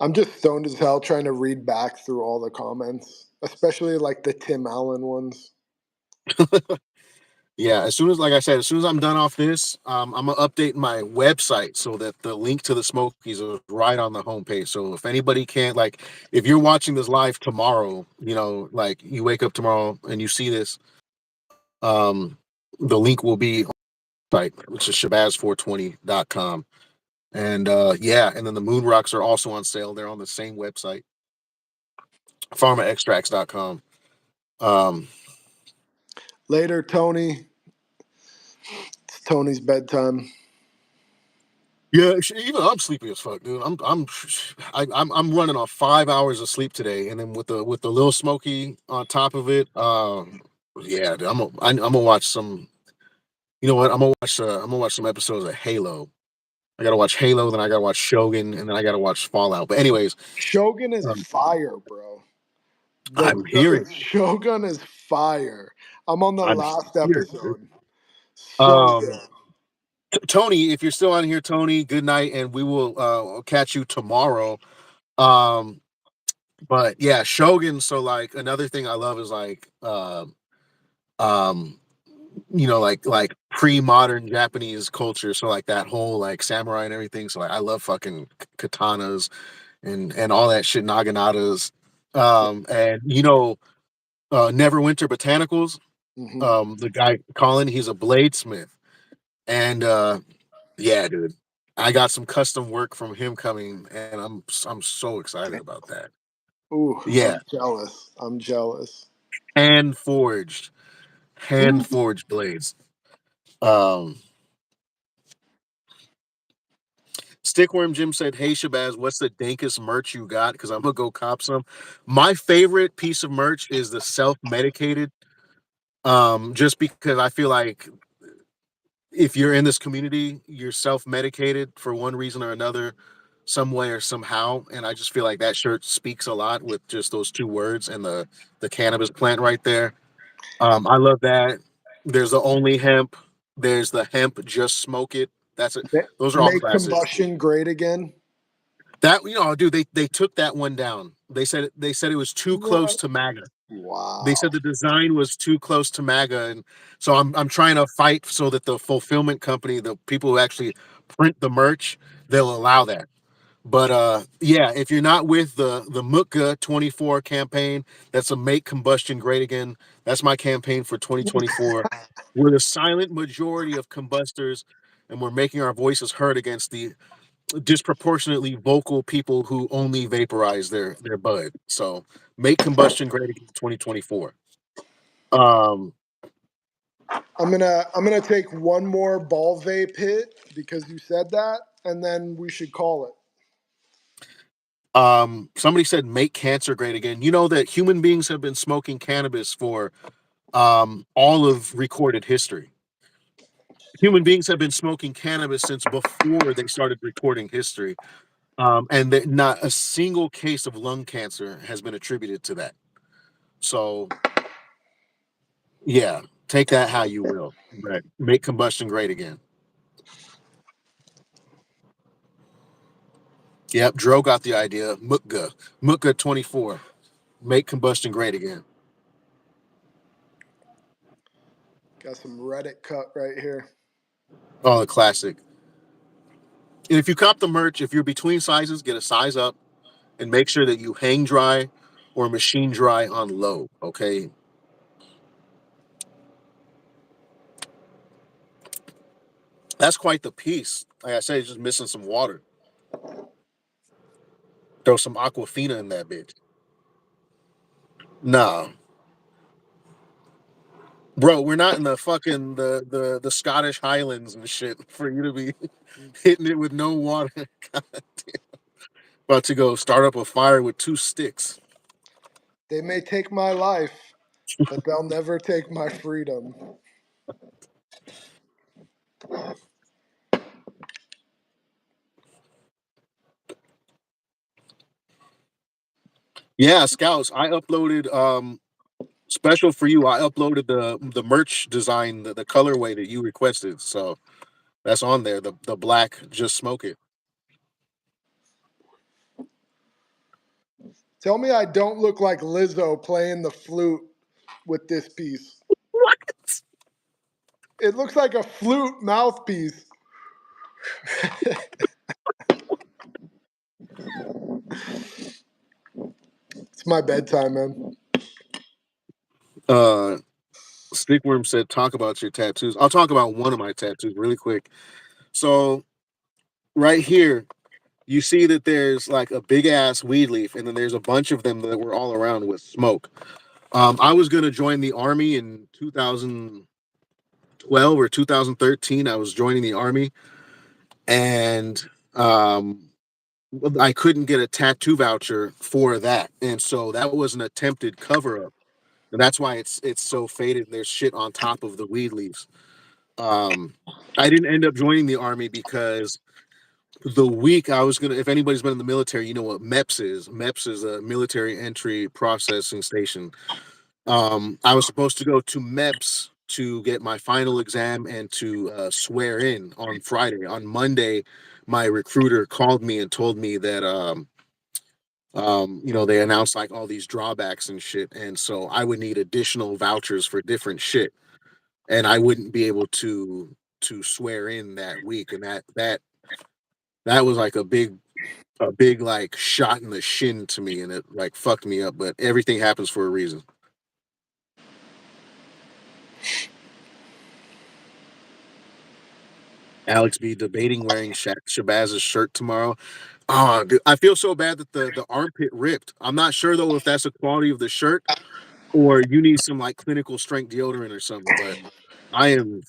I'm just stoned as hell trying to read back through all the comments, especially like the Tim Allen ones. Yeah, as soon as, like I said, as soon as I'm done off this, I'm gonna update my website so that the link to the Smokies is right on the homepage. So if anybody can't, like, if you're watching this live tomorrow, you know, like you wake up tomorrow and you see this, um, the link will be on the site, which is shabazz420.com. And yeah, and then the moon rocks are also on sale. They're on the same website, pharmaextracts.com. Um, Later, Tony. It's Tony's bedtime. Yeah, even I'm sleepy as fuck, dude. I'm running on 5 hours of sleep today, and then with the little smoky on top of it, yeah, dude, I'm gonna watch some. You know what? I'm gonna watch some episodes of Halo. I gotta watch Halo, then I gotta watch Shogun, and then I gotta watch Fallout. But anyways, Shogun is um, fire, bro. I'm The hearing, Shogun is fire. I'm on the I'm last hearing. Dude. episode. So Um, good. Tony, if you're still on here, Tony, good night, and we will catch you tomorrow. Um, But yeah, Shogun. So like another thing I love is like um you know like pre-modern Japanese culture. So like that whole like samurai and everything. So like I love fucking katanas and all that shit, naganatas. And you know Neverwinter Botanicals. Hmm. The guy Colin, he's a bladesmith. And yeah, dude. I got some custom work from him coming, and I'm so excited about that. Ooh, Yeah, I'm jealous. I'm jealous. hand forged, hand Ooh. forged blades. Um, Stickworm Jim said, "Hey Shabazz, what's the dankest merch you got? Because I'm gonna go cop some." My favorite piece of merch is the self-medicated. Just because I feel like if you're in this community, you're self-medicated for one reason or another, some way or somehow, and I just feel like that shirt speaks a lot with just those two words and the cannabis plant right there. I love that. There's the only hemp. There's the hemp. Just smoke it. That's it. Those are all Make classics. combustion great again. That dude, they took that one down. They said it was too close What? to MAGA. They Wow. said the design was too close to MAGA, and so I'm trying to fight so that the fulfillment company, the people who actually print the merch, they'll allow that. But yeah, if you're not with the Mukka 24 campaign, that's a make combustion great again. That's my campaign for 2024. We're the silent majority of combustors, and we're making our voices heard against the disproportionately vocal people who only vaporize their bud. So make combustion great again 2024. Um, I'm gonna take one more ball vape hit because you said that, and then we should call it. Somebody said make cancer great again. You know that human beings have been smoking cannabis for all of recorded history. Human beings have been smoking cannabis since before they started recording history. And that not a single case of lung cancer has been attributed to that. So yeah, take that how you will. But make combustion great again. Yep, Dro got the idea. Mukga 24. Make combustion great again. Got some Reddit cut right here. Oh, the classic. And if you cop the merch, if you're between sizes, get a size up and make sure that you hang dry or machine dry on low. Okay. That's quite the piece. Like I said, it's just missing some water. Throw some Aquafina in that bitch. Nah, bro, we're not in the fucking the Scottish Highlands and shit for you to be hitting it with no water. About to go start up a fire with two sticks. They may take my life, but they'll never take my freedom. Yeah, Scouts. I uploaded special for you. I uploaded the merch design, the colorway that you requested. So that's on there. The black, just smoke it. Tell me I don't look like Lizzo playing the flute with this piece. What? It looks like a flute mouthpiece. It's my bedtime, man. Uh Stickworm said, talk about your tattoos. I'll talk about one of my tattoos really quick. So right here, you see that there's like a big ass weed leaf, and then there's a bunch of them that were all around with smoke. I was gonna join the army in 2012 or 2013. I was joining the army, and um, I couldn't get a tattoo voucher for that, and so that was an attempted cover up, and that's why it's so faded. And there's shit on top of the weed leaves. Um, I didn't end up joining the army because the week I was gonna, if anybody's been in the military, you know what MEPS is. MEPS is a military entry processing station. I was supposed to go to MEPS to get my final exam and to swear in on Friday. On Monday, my recruiter called me and told me that they announced like all these drawbacks and shit, and so I would need additional vouchers for different shit, and I wouldn't be able to swear in that week, and that was like a big like shot in the shin to me, and it like fucked me up. But everything happens for a reason. Alex B debating wearing Shabazz's shirt tomorrow. Oh, dude, I feel so bad that the armpit ripped. I'm not sure though if that's the quality of the shirt or you need some like clinical strength deodorant or something. But I am,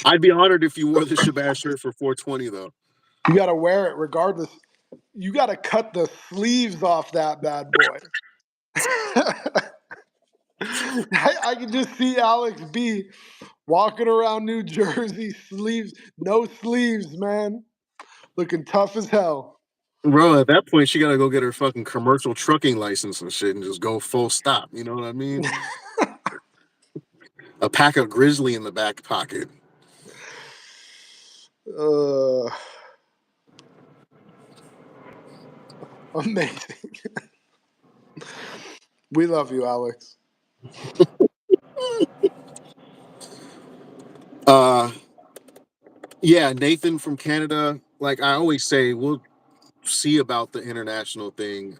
I'd be honored if you wore the Shabazz shirt for 420 though. You got to wear it regardless. You got to cut the sleeves off that bad boy. I can just see Alex B walking around New Jersey, sleeves, no sleeves, man. Looking tough as hell. Bro, at that point, she gotta go get her fucking commercial trucking license and shit and just go full stop. You know what I mean? A pack of Grizzly in the back pocket. Uh, amazing. We love you, Alex. Uh, yeah, Nathan from Canada. Like I always say, we'll see about the international thing.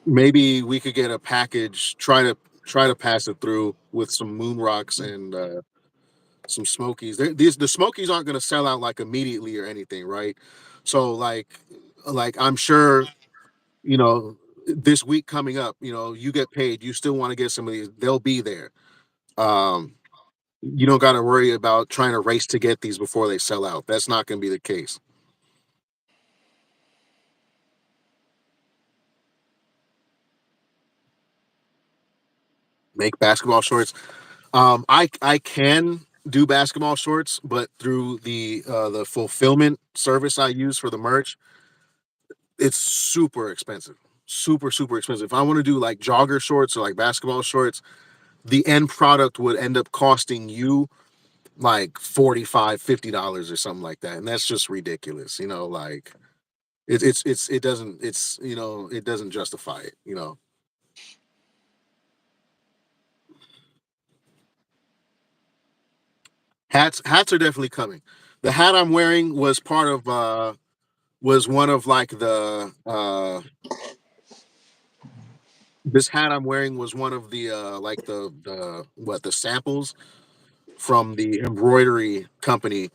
Maybe we could get a package. Try to pass it through with some moon rocks and some Smokies. The Smokies aren't going to sell out like immediately or anything, right? So like I'm sure this week coming up, you get paid. You still want to get some of these? They'll be there. Um, you don't got to worry about trying to race to get these before they sell out. That's not going to be the case. Make basketball shorts. I can do basketball shorts, but through the fulfillment service I use for the merch, it's super expensive. Super expensive. If I want to do like jogger shorts or like basketball shorts, the end product would end up costing you like $45-$50 or something like that. And that's just ridiculous. Like it doesn't justify it. Hats are definitely coming. The hat I'm wearing was one of like the this hat I'm wearing was one of the like the samples from the embroidery company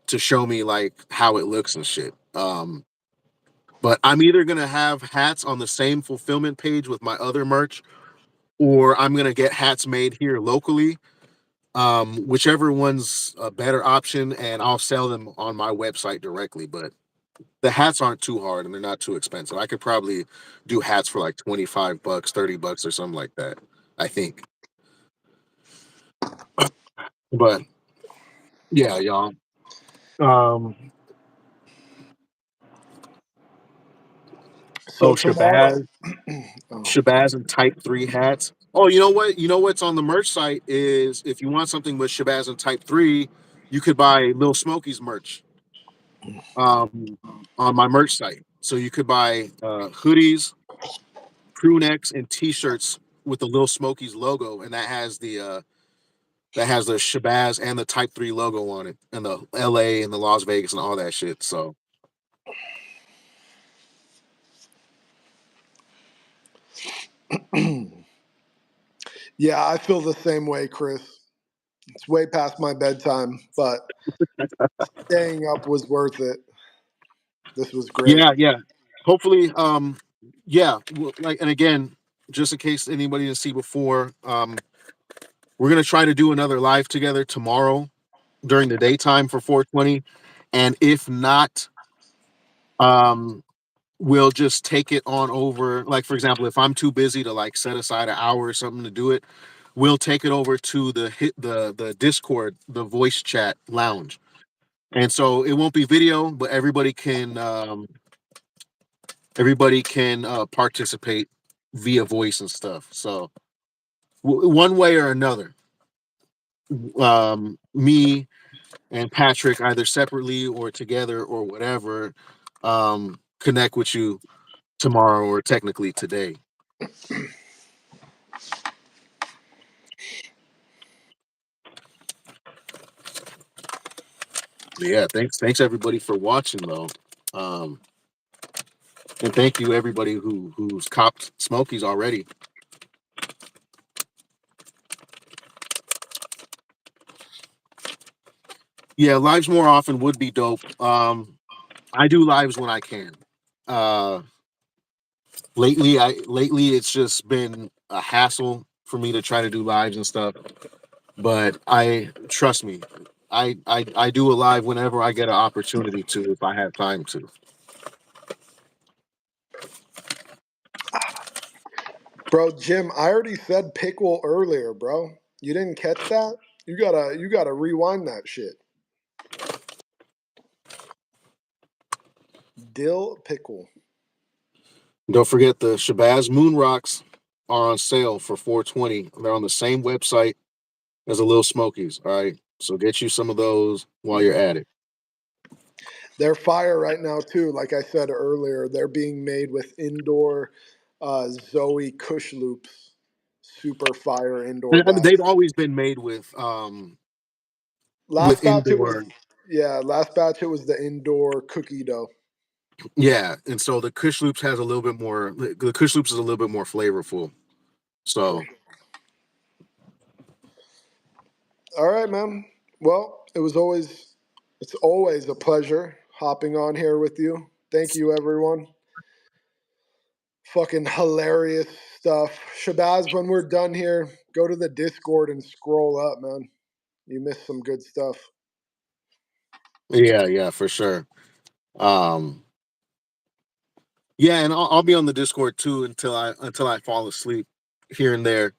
to show me like how it looks and shit. But I'm either gonna have hats on the same fulfillment page with my other merch, or I'm gonna get hats made here locally. Whichever one's a better option, and I'll sell them on my website directly. But the hats aren't too hard and they're not too expensive. I could probably do hats for like $25, $30 or something like that, I think. But yeah, y'all. Um So oh tomorrow, Shabazz. oh, Shabazz and Type 3 hats. Oh, you know what? You know what's on the merch site is if you want something with Shabazz and Type 3, you could buy Lil Smokies merch on my merch site. So you could buy hoodies, crew necks, and t-shirts with the Lil Smokies logo, and that has the Shabazz and the Type 3 logo on it, and the LA and the Las Vegas and all that shit. So yeah, I feel the same way, Chris. It's way past my bedtime, but staying up was worth it. This was great. yeah. Hopefully, yeah. Like, and again, just in case anybody didn't see before, we're gonna try to do another live together tomorrow during the daytime for 420, and if not, um, we'll just take it on over. Like for example, if I'm too busy to like set aside an hour or something to do it, we'll take it over to the Discord, the voice chat lounge, and so it won't be video, but everybody can participate via voice and stuff. So one way or another, me and Patrick, either separately or together or whatever, connect with you tomorrow or technically today. But yeah, thanks everybody for watching though. Um, and thank you everybody who's copped Smokies already. Yeah, lives more often would be dope. I do lives when I can. Uh, lately it's just been a hassle for me to try to do lives and stuff. But I trust me, I do a live whenever I get an opportunity to, if I have time to. Bro, Jim, I already said pickle earlier, bro. You didn't catch that? You gotta rewind that shit. Dill pickle. Don't forget the Shabazz Moon Rocks are on sale for 420. They're on the same website as the Little Smokies. All right, so get you some of those while you're at it. They're fire right now too. Like I said earlier, they're being made with indoor Zoe Cush loops. Super fire indoor I mean, they've bats. always been made with Last batch it was indoor. yeah, last batch it was the indoor cookie dough. Yeah, and so the Kush Loops has a little bit more. The Kush Loops is a little bit more flavorful. For So sure. All right, man. Well, it's always a pleasure hopping on here with you. Thank you, everyone. Fucking hilarious stuff. Shabazz, when we're done here, go to the Discord and scroll up, man. You missed some good stuff. yeah, for sure. Um, yeah, and I'll be on the Discord too until I fall asleep here and there.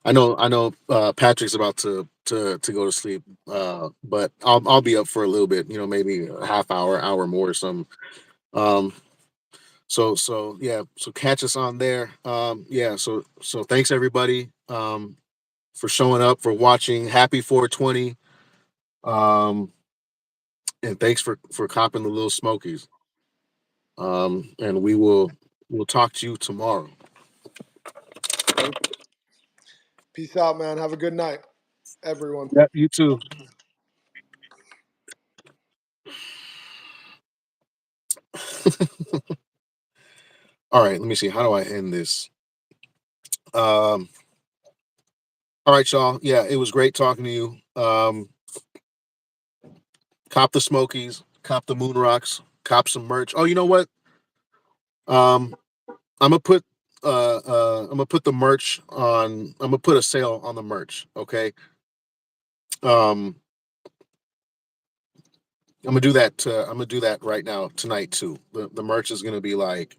I know Patrick's about to go to sleep, but I'll be up for a little bit. Maybe a half hour, hour more or something. Um, so yeah, so catch us on there. Yeah, so thanks everybody for showing up, for watching. Happy 420. Um, and thanks for copping the Little Smokies. And we'll talk to you tomorrow. Thank you. Peace out, man. Have a good night, everyone. Yeah, you too. All right, let me see. How do I end this? Um, all right, y'all. Yeah, it was great talking to you. Cop the Smokies, cop the Moon Rocks, cop some merch. Oh, you know what? Um, I'm gonna put I'm gonna put the merch on. I'm gonna put a sale on the merch. Okay. Um, I'm gonna do that. I'm gonna do that right now tonight too. The merch is gonna be like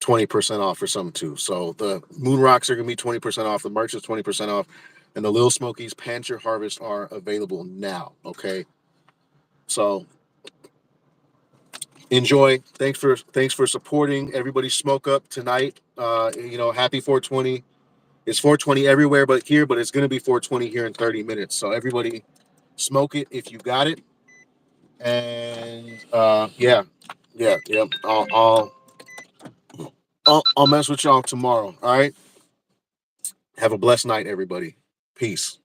20% off or something too. So the Moon Rocks are gonna be 20% off. The merch is 20% off, and the Little Smokies Panjshir Harvest are available now. Okay. So enjoy. Thanks for supporting. Everybody smoke up tonight. Happy 420. It's 420 everywhere but here, but it's gonna be 420 here in 30 minutes. So everybody smoke it if you got it. And yeah. I'll mess with y'all tomorrow. All right. Have a blessed night, everybody. Peace.